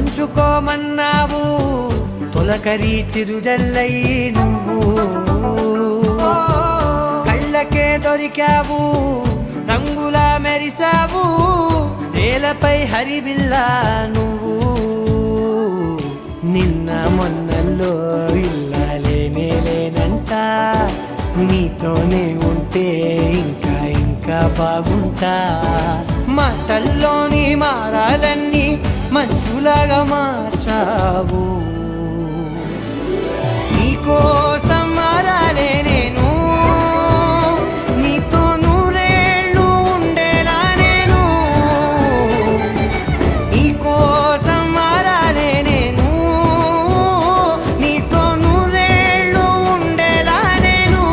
Speaker 4: పంచుకోమన్నావు తొలకరి చిరుజల్లై నువ్వు కళ్ళకే దొరికావు రంగులా మెరిసావు నేలపై హరివిల్లా నువ్వు నిన్న మొన్నల్లో ఇల్లాలేనే లేనంట నీతోనే ఉంటే ఇంకా ఇంకా బాగుంటా మాటల్లోని మారాలన్నీ మంచులాగా మార్చావు నీకోసం మారాలే నేను నీతో నూరేళ్ళు ఉండేలా నేను నీకోసం మారాలే నేను నీతో నూరేళ్ళు ఉండేలా నేను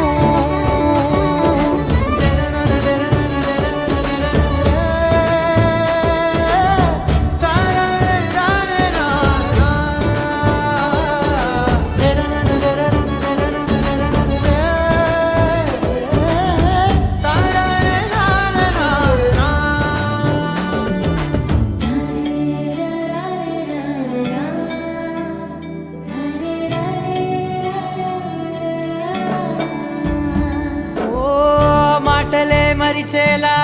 Speaker 4: మాటలే మరిచేలా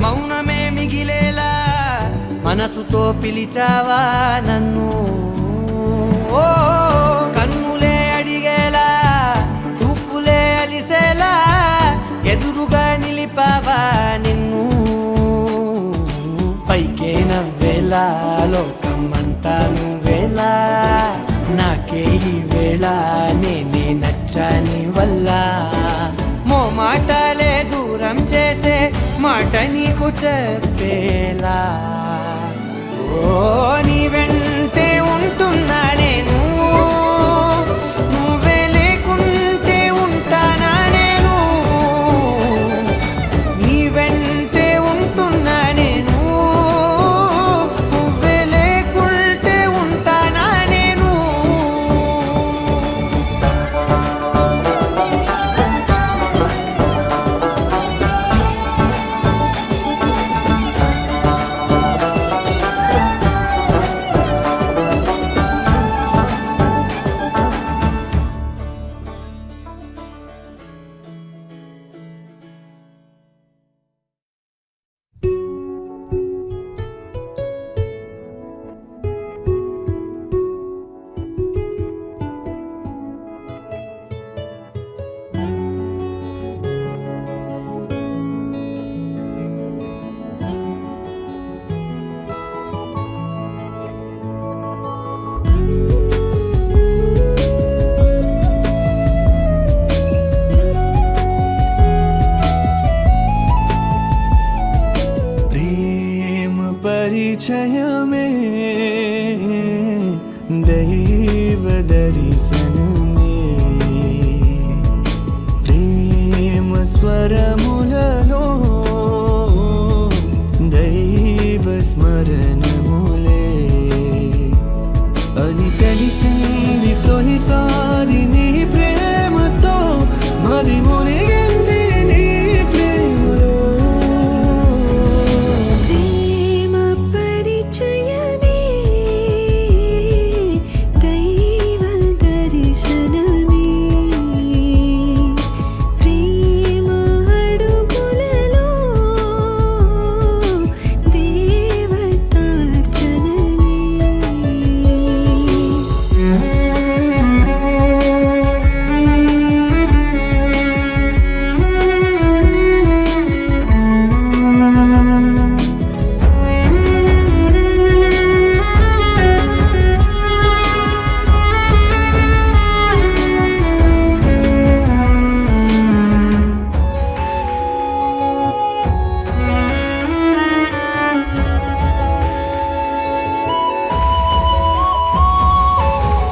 Speaker 4: మౌనమే మిగిలేలా మనసుతో పిలిచావా నన్ను ఓ కన్నులే అడిగేలా చూపులే అలిసేలా ఎదురుగా నిలిపావా నిన్ను పైకే నవ్వేలా లోకమంతా నువ్వేలా నాకే ఈ వేళ నేనే నచ్చాని వల్ల మాటలే దూరం చేసే మాట నీకు చెప్పేలా ఓ నీ వెంటే ఉంటున్నా నేను నువ్వే లేకుంటే ఉంటానా నేను నీ వెంటే ఉంటున్నా నేను నువ్వే లేకుంటే ఉంటానా నేను
Speaker 1: परिचयमे दैव दर्शनमे प्रेम स्वरमुలలో దైవ స్మరణములే అని తెలిసింది తొలిసారి నీ ప్రేమతో మది మునిగింది నీ ప్రేమలో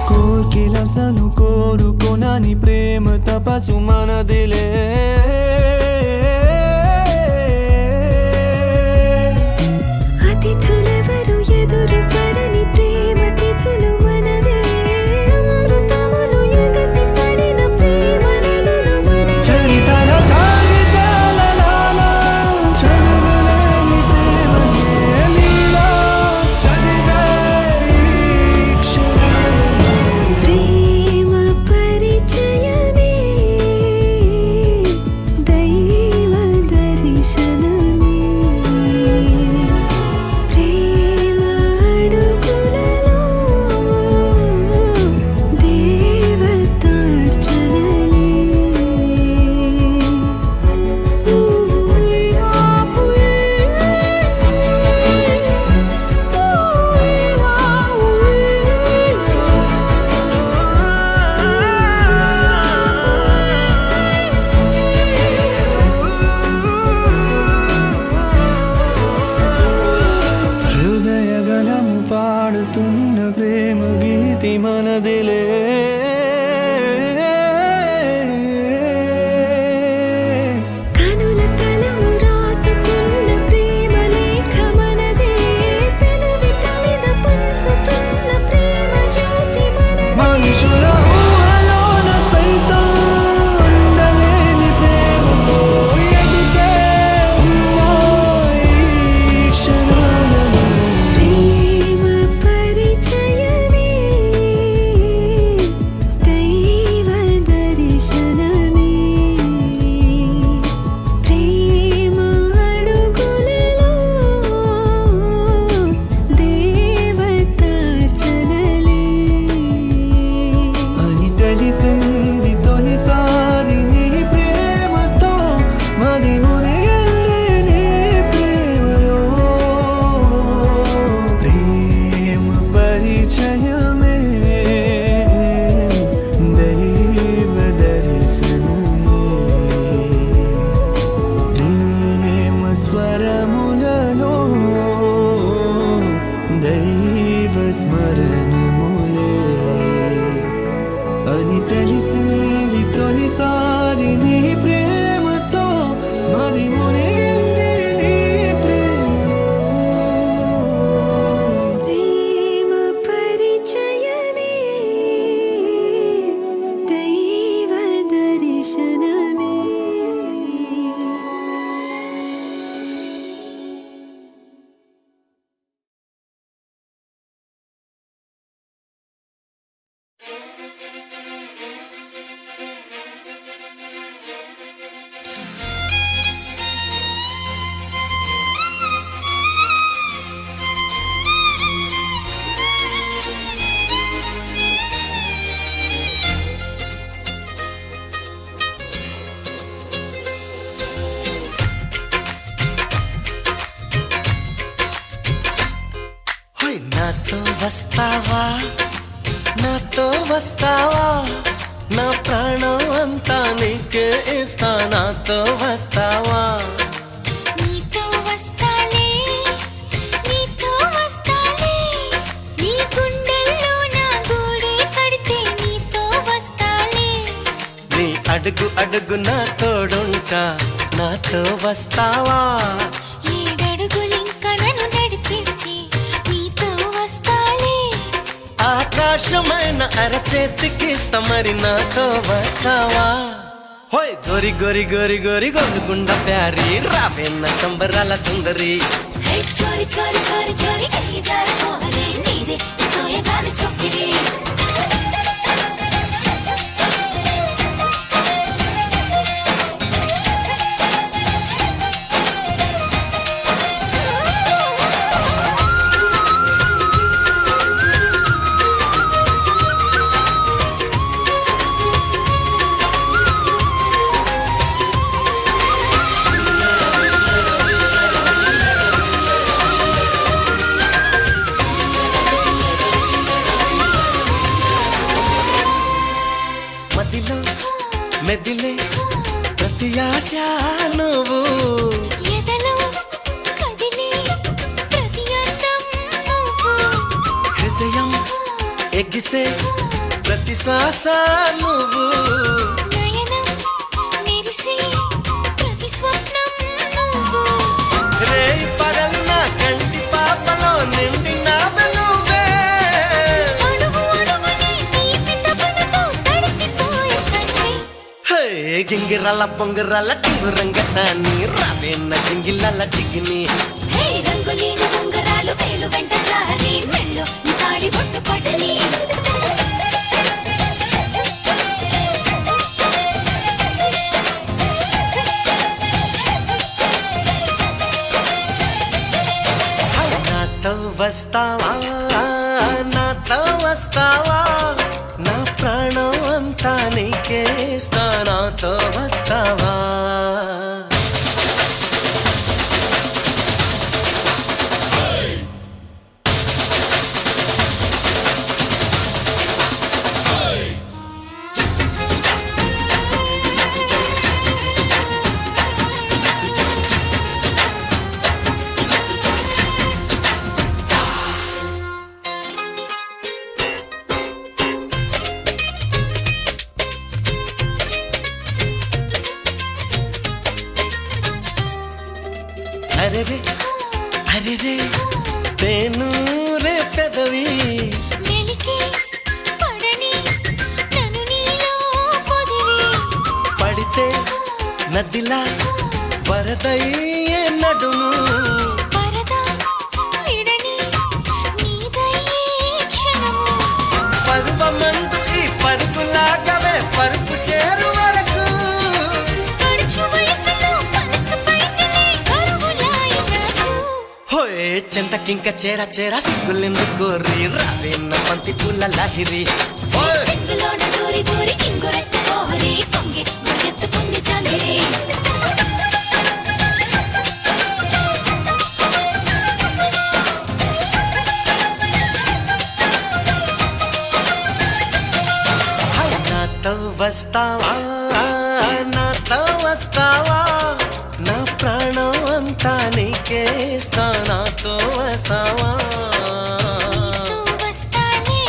Speaker 1: కోర్కెలసను కోరుకోనని ప్రేమ తపసు మనదిలే
Speaker 3: అతిథులెవరు ఎదురు పడని ప్రేమ తిథులు మనవే అమృతములు ఎగసి పడిన ప్రేమ నదులు మనవే
Speaker 1: చరితల కాగితాలలో చదవలేని ప్రేమనే నీలో చదివే ఈ క్షణాలను వరములలో దైవ స్మరణములే అని తెలిసింది తొలిసారి నీ ప్రేమతో మది మునిగింది నీ ప్రేమలో.
Speaker 3: ప్రేమ పరిచయమే దైవ దర్శనమే.
Speaker 5: హోయ్ నాతో వస్తావా నాతో వస్తావా నా ప్రాణం అంతా నీకే ఇస్తా నాతో వస్తావా
Speaker 3: నీతో వస్తాలే నీతో వస్తాలే నీ గుండెల్లో నా గూడే కడితే నీతో వస్తాలే
Speaker 5: నీ అడుగు అడుగు నా తోడుంటా నాతో వస్తావా
Speaker 3: ఏడడుగులింకా నన్ను నడిపిస్తే నీతో వస్తాలే
Speaker 5: ఆకాశమైన అరచేతికిస్తా మరి నాతో వస్తావా హోయ్ గోరి గోరి గోరి గోరి గొంగుండ ప్యారి రావేన్న సంబరాల సుందరి
Speaker 3: హే చోరి చోరి చోరి చోరి చెయ్యి జారిపోవలే నీదే సోయగాలు చొక్కిడి
Speaker 5: మదిలో మెదిలే ప్రతి ఆశ నువ్వు
Speaker 3: ఎదలో కదిలే ప్రతి అందం నువ్వు
Speaker 5: హృదయం ఎగిసే ప్రతి శ్వాస నువ్వు
Speaker 3: నయనం మెరిసే ప్రతి స్వప్నం నువ్వు
Speaker 5: రే పగలు నా కంటి పాపలో నిండిన వెలుగే
Speaker 3: అణువు అణువుని తీపి తపనతో తడిసిపోయే కన్నే
Speaker 5: హే గింగిరాల పొంగిరాల టింగురంగ సాని రావేన్న జింగిలాల చిగిని
Speaker 3: హే రంగులేని ఉంగరాలు వేలు వెంట జారి మెళ్ళో నీ తాళి బొట్టు పడని
Speaker 5: నాతో వస్తావా నాతో వస్తావా నా ప్రాణం అంతా నీకే ఇస్తా నాతో వస్తావా అరెరే అరెరే తేను రే పెదవి
Speaker 3: మెలికి పడని నన్ను నీలో పొదివి
Speaker 5: పడితే నదిలా వరదయ్యే నడుము
Speaker 3: పరదా విడని నీదయ్యే క్షణము
Speaker 5: పరువమందు ఈ పరుగులాగవే పరుపు చేరు వరకు
Speaker 3: పడుచు వయసులో పలచు పైకిలే కరువులాయి నాకు
Speaker 5: హోయ్ చెంతకింక చేర చేర సిగ్గులెందు కోరి రావేన్న పంతి పూల లాహిరి ఓయ్
Speaker 3: చెంగులోన దూరి దూరి ఇంగురెత్తు కోహరి పొంగి మురిగెత్తుకుంది జాంగిరి
Speaker 5: నాతో వస్తావా నాతో వస్తావా నా ప్రాణం అంతా నీ నీకే ఇస్తా నాతో వస్తావా
Speaker 3: నీతో వస్తానే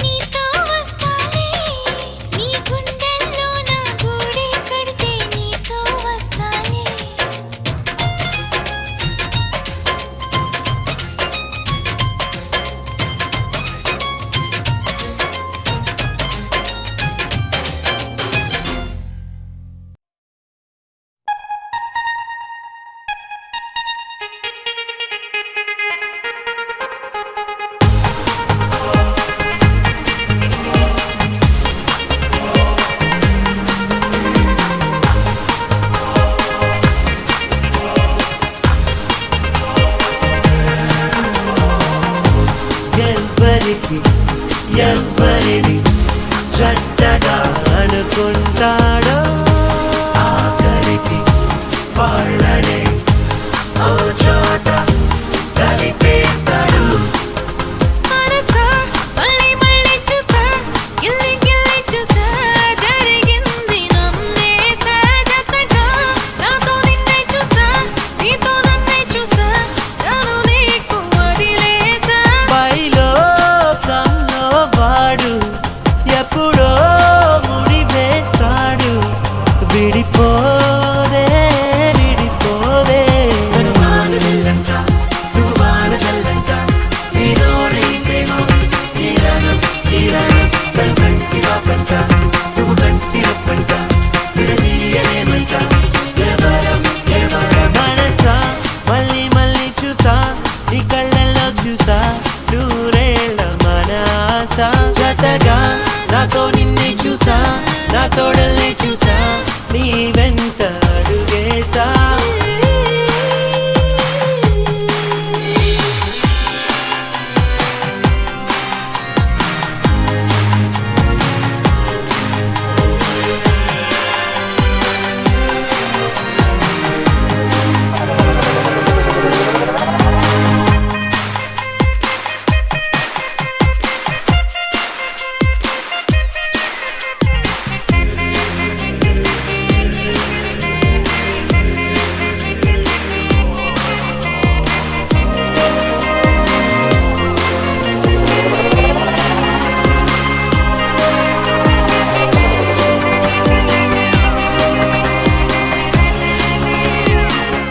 Speaker 3: నీతో వస్తానే నీ గుండెల్లో నా గూడే కడితే నీతో వస్తానే
Speaker 5: ఎవ్వరికి ఎవ్వరిని చెడ్డగా అనుకుంటాడో ఆఖరికి వాళ్ళనే ఓ చోట కలిపేస్తాడు
Speaker 3: మనసా మళ్ళీ మళ్ళీ చూసా గిల్లి గిల్లి చూసా జరిగింది నమ్మేసా జతగా నాతో నిన్నే చూసా నీతో నన్నే చూసా నన్ను నీకు వదిలేసా
Speaker 5: పైలో కన్నో వాడు ఎప్పుడో ముడి వేశాడు విడిపోదే విడిపోదే మనసా మళ్ళీ మళ్ళీ చూసా నీ కళ్ళల్లో చూసా నూరేళ్ళ మన ఆశ జతగా నాతో నిన్నే చూసా నా తోడల్ని చూసా నీ వెంట అడుగేసా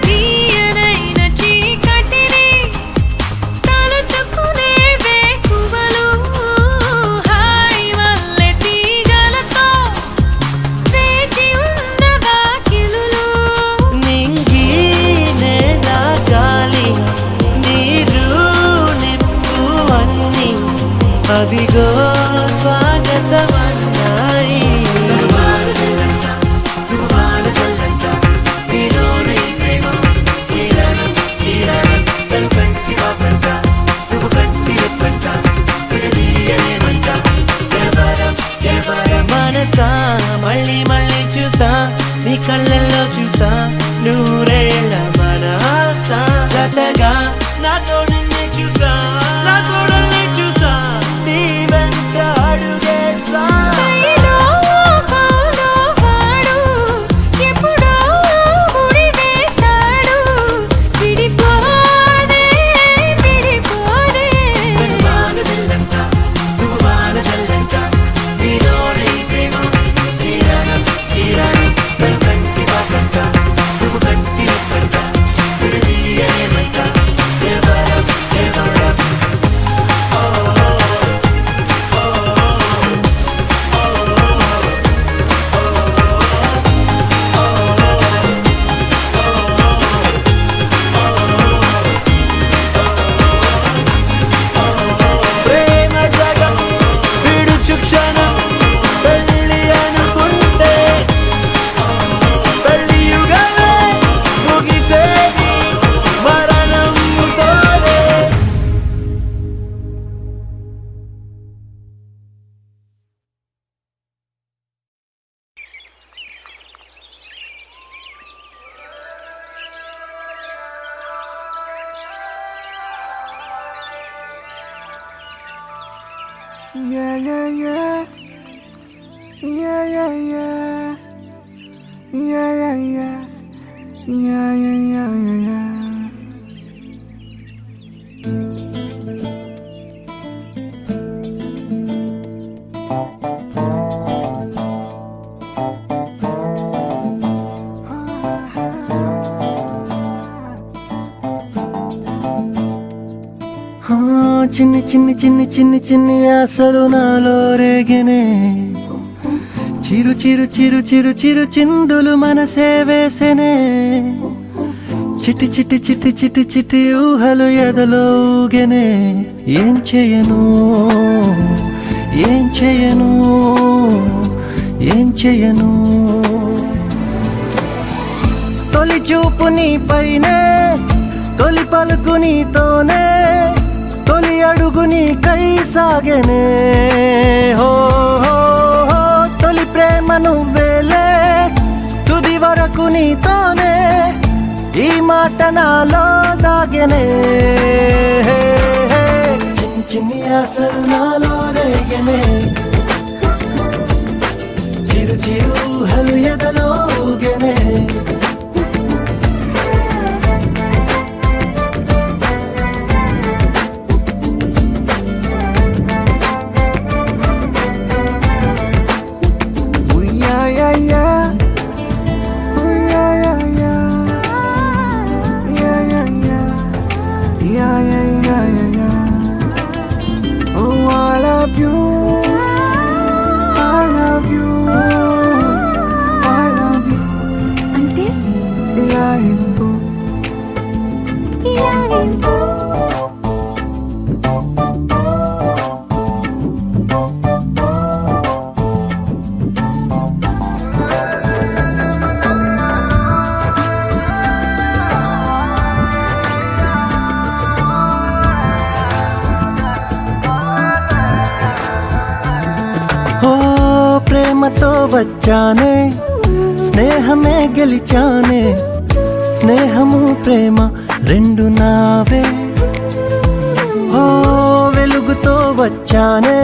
Speaker 3: తీయనైన చీకటిని తలుచుకునే వేకువలు హాయి వల్లే తీగలతో వేచి ఉండగా కిలులు
Speaker 5: నింగి నేల గాలి నీరు నిప్పు అన్ని అవిగో స్వాగతమన్నాయి మనసా మళ్ళీ మళ్ళీ చూసా నీ కళ్ళల్లో చూసా నూరేళ్ళ మన ఆశ జతగా నాతో నిన్నే చూసా నా తోడల్ని చూసా నీ వెంట అడుగేసా
Speaker 3: పైలో కౌలో వాడు ఎప్పుడో ముడి వేశాడు విడిపోదే విడిపోదే
Speaker 5: ప్రేమ జగం విడుచు క్షణం పెళ్ళి అనుకుంటే పెళ్ళి యుగమే ముగిసేది మరణంతోనే
Speaker 1: Yeah, yeah, yeah. Yeah, yeah, yeah. Yeah, yeah, yeah. Yeah, yeah, yeah, yeah, yeah.
Speaker 5: చిన్ని చిన్ని చిన్ని చిన్ని చిన్ని ఆశలు నాలో రేగనే చిరు చిరు చిరు చిరు చిరు చిందులు మనసే వేసెనే చిటి చిటి చిటి చిటి చిటి ఊహలు ఎదలో ఊగెనే ఏం చేయను ఏం చేయను ఏం చేయను తొలి చూపు నీ పైనే తొలి పలుకు నీతోనే తొలి అడుగు నీకై సాగెనే హో హో హో తొలి ప్రేమ నువ్వేలే తుది వరకు నీతోనే ఈ మాట నాలో దాగెనే చిన్ని చిన్ని ఆశలు నాలో రేగెనే చిరు చిరు ఊహలు ఎదలో ఊగెనే
Speaker 3: అంటే ఇలా ఇవ్వు.
Speaker 5: ఓ ప్రేమతో వచ్చానే స్నేహమే గెలిచానే స్నేహము ప్రేమ రెండు నావే ఓ వెలుగుతో వచ్చానే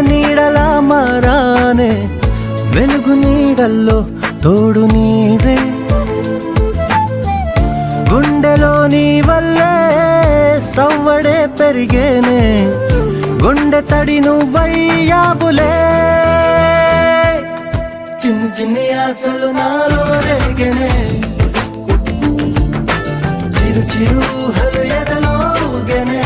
Speaker 5: నీడలా మారానే వెలుగు నీడల్లో తోడు నీవే గుండెలో నీ వల్లే సవ్వడే పెరిగేనే గుండె తడి నువ్వయ్యావులే చిన్ని చిన్ని ఆశలు నాలో రేగెనే చిరు చిరు ఊహలు ఎదలో ఊగెనే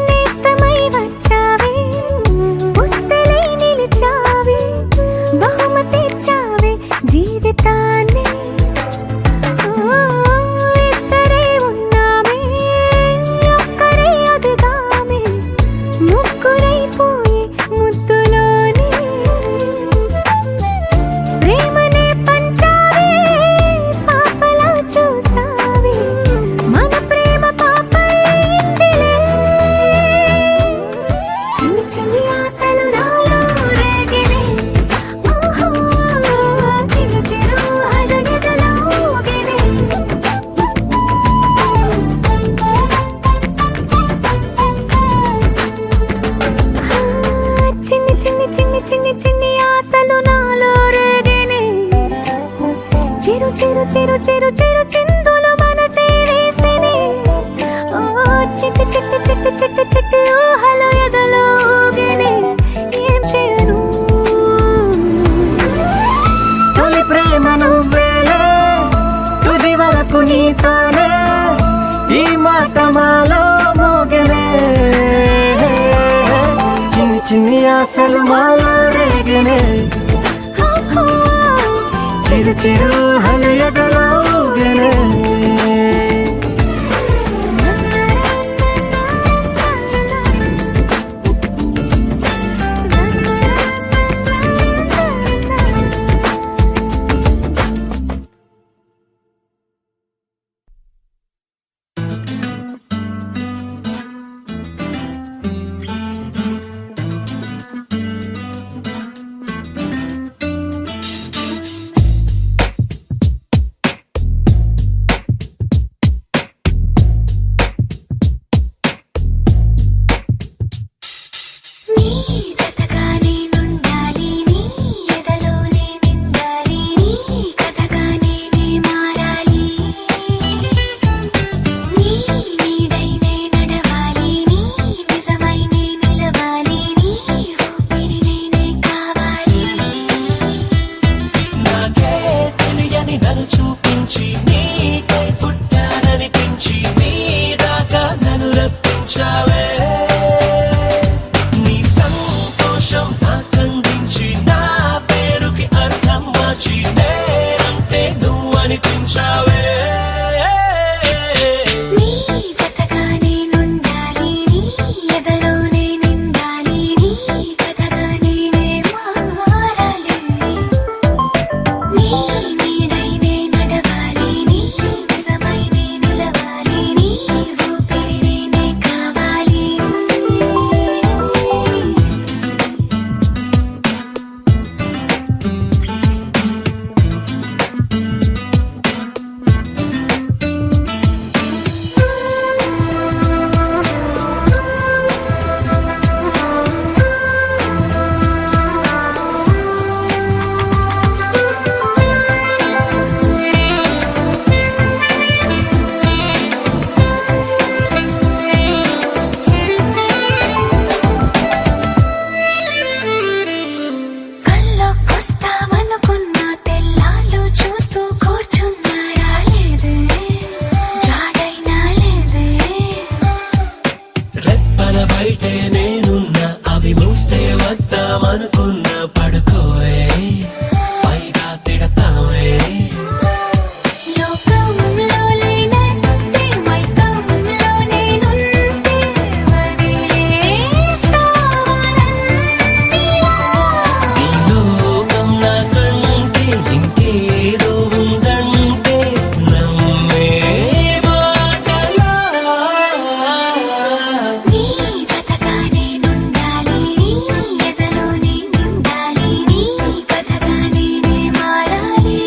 Speaker 3: నేస్తమై వచ్చావే పుస్తలై నిలిచావే బహుమతి ఇచ్చావే జీవితాన్ని ఇద్దరే ఉన్నామే ఒక్కరే అదిగామే ముగ్గురైపోయి ముద్దులోనే ప్రేమనే పంచావే పాపలా చూసావే మన ప్రేమ పాపైందిలే చిన్ని చిన్ని ఆశలు నాలో రేగినే ఓహో చిరు చిరు అలగెదలో ఊగెనే చిన్ని చిన్ని చిన్ని చిన్ని చిన్ని ఆశలు నాలో రేగినే చిరు చిరు చిరు చిరు చిరు చిందులు మనసే వేసినే ఓ చిట్టి చిట్టి చిట్టి చిట్టి చిట్టి ఊహలు ఎదలో ఊగెనే ఏం చేయను
Speaker 5: తొలి ప్రేమ నువ్వేలే తుది వరకు నీతోనే ఈ మాట మాలో మోగెనే చిన్ని చిన్ని ఆశలు మాలో రేగెనే చిరు చిరు ఊహలు ఎదలో ఊగెనే పడుకుందామనుకున్న పడుకోవే పైగా తిడతావే
Speaker 3: లోకంలో లేనంటే మైకంలో నేనుంటే వదిలేస్తావా నన్నిలా?
Speaker 5: ఈ లోకం నాకంటే ఇంకేదో ఉందంటే నమ్మే మాటలా
Speaker 3: నీ జతగా నేనుండాలి, నీ ఎదలో నేనుండాలి, నీ కథగా నేనే మారాలి.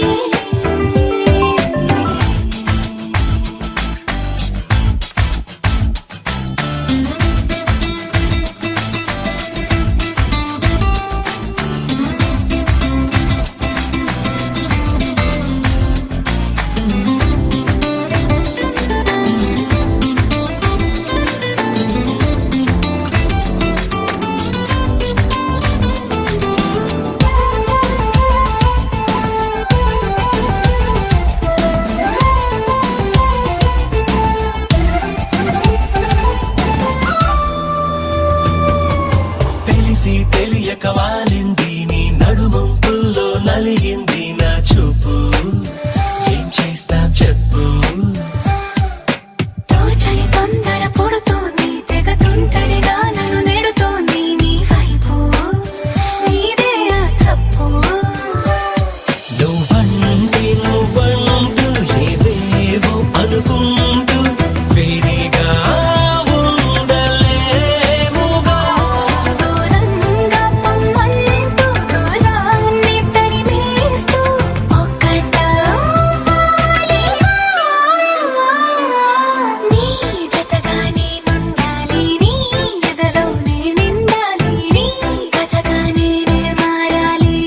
Speaker 5: తెలిసి తెలియక వాలింది నీ నడుమంపుల్లో నలిగింది నా చూపు ఏం చేస్తాం చెప్పు
Speaker 3: తోచని తొందర పుడుతోంది, తెగ తుంటరిగా నన్ను నెడుతోంది నీ వైపు. నీదే ఆ తప్పు.
Speaker 5: నువ్వంటూ ఏవేవో అనుకుంటూ వేడిగా ఉండలేముగా
Speaker 3: దూరంగా పొమ్మంటూ దూరాన్ని తరిమేస్తూ ఒక్కటవ్వాలి. నీ జతగా నేనుండాలి, నీ ఎదలో నేనుండాలి, నీ కథగా నేనే మారాలి.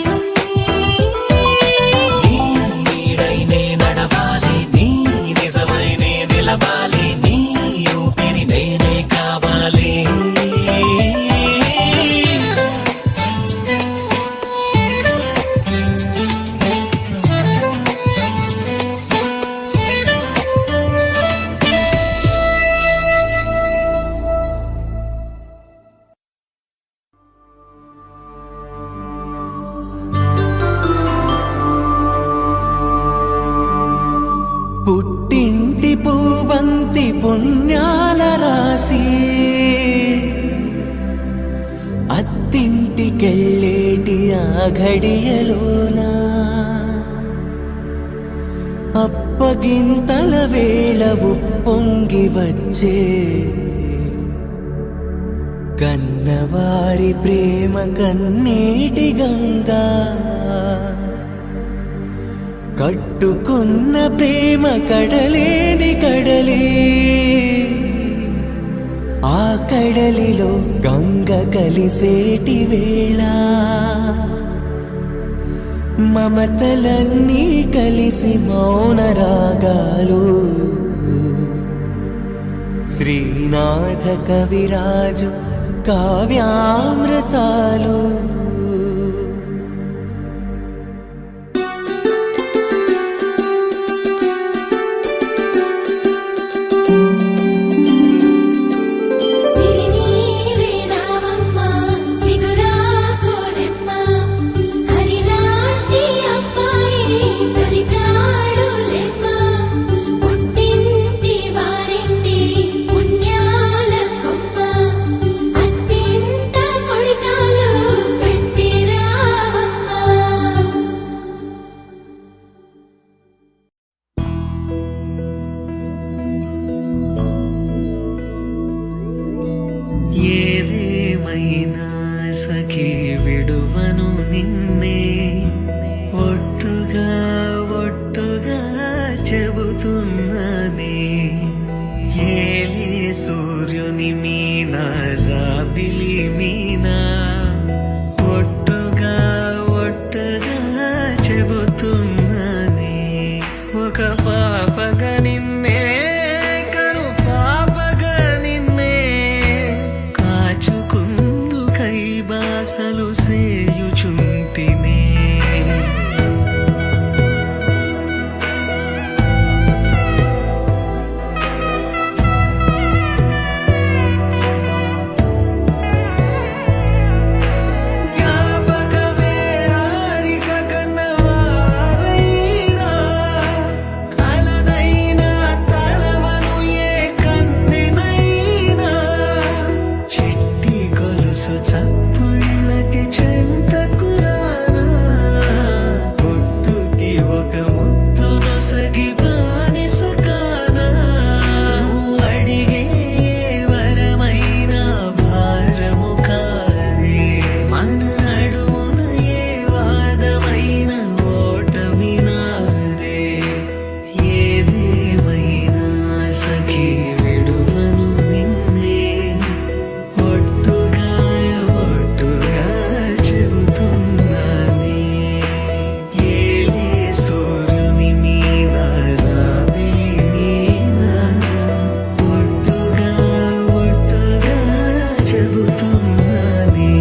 Speaker 5: నీ నీడై నే నడవాలి నీ నిజమై నే నిలవాలి నీ ఊపిరి నేనే కావాలి
Speaker 4: పుట్టింటి పూబంతి పుణ్యాల రాసి అత్తింటికెళ్ళేటి ఆ ఘడియలోనా అప్పగింతల వేళ ఉప్పొంగి వచ్చే కన్నవారి ప్రేమ కన్నీటి గంగా కట్టుకున్న ప్రేమ కడలేని కడలి ఆ కడలిలో గంగ కలిసేటి వేళ మమతలన్నీ కలిసి మౌన రాగాలు శ్రీనాథ కవిరాజు కావ్యామృతాలు
Speaker 3: సిరినీవే రావమ్మ చిగురాకురెమ్మ హరిలాంటి అబ్బాయి దరికాడులెమ్మ పుట్టింటి వారింటి పుణ్యాల కొమ్మ అత్తింట కొడికాలు
Speaker 4: ఎప్పటికీ విడువను నిన్నే ఒట్టుగా ఒట్టుగా చెబుతున్నానే ఏలే సూర్యుని మీద జాబిలి నీనా ఒట్టుగా ఒట్టుగా చెబుతున్నానే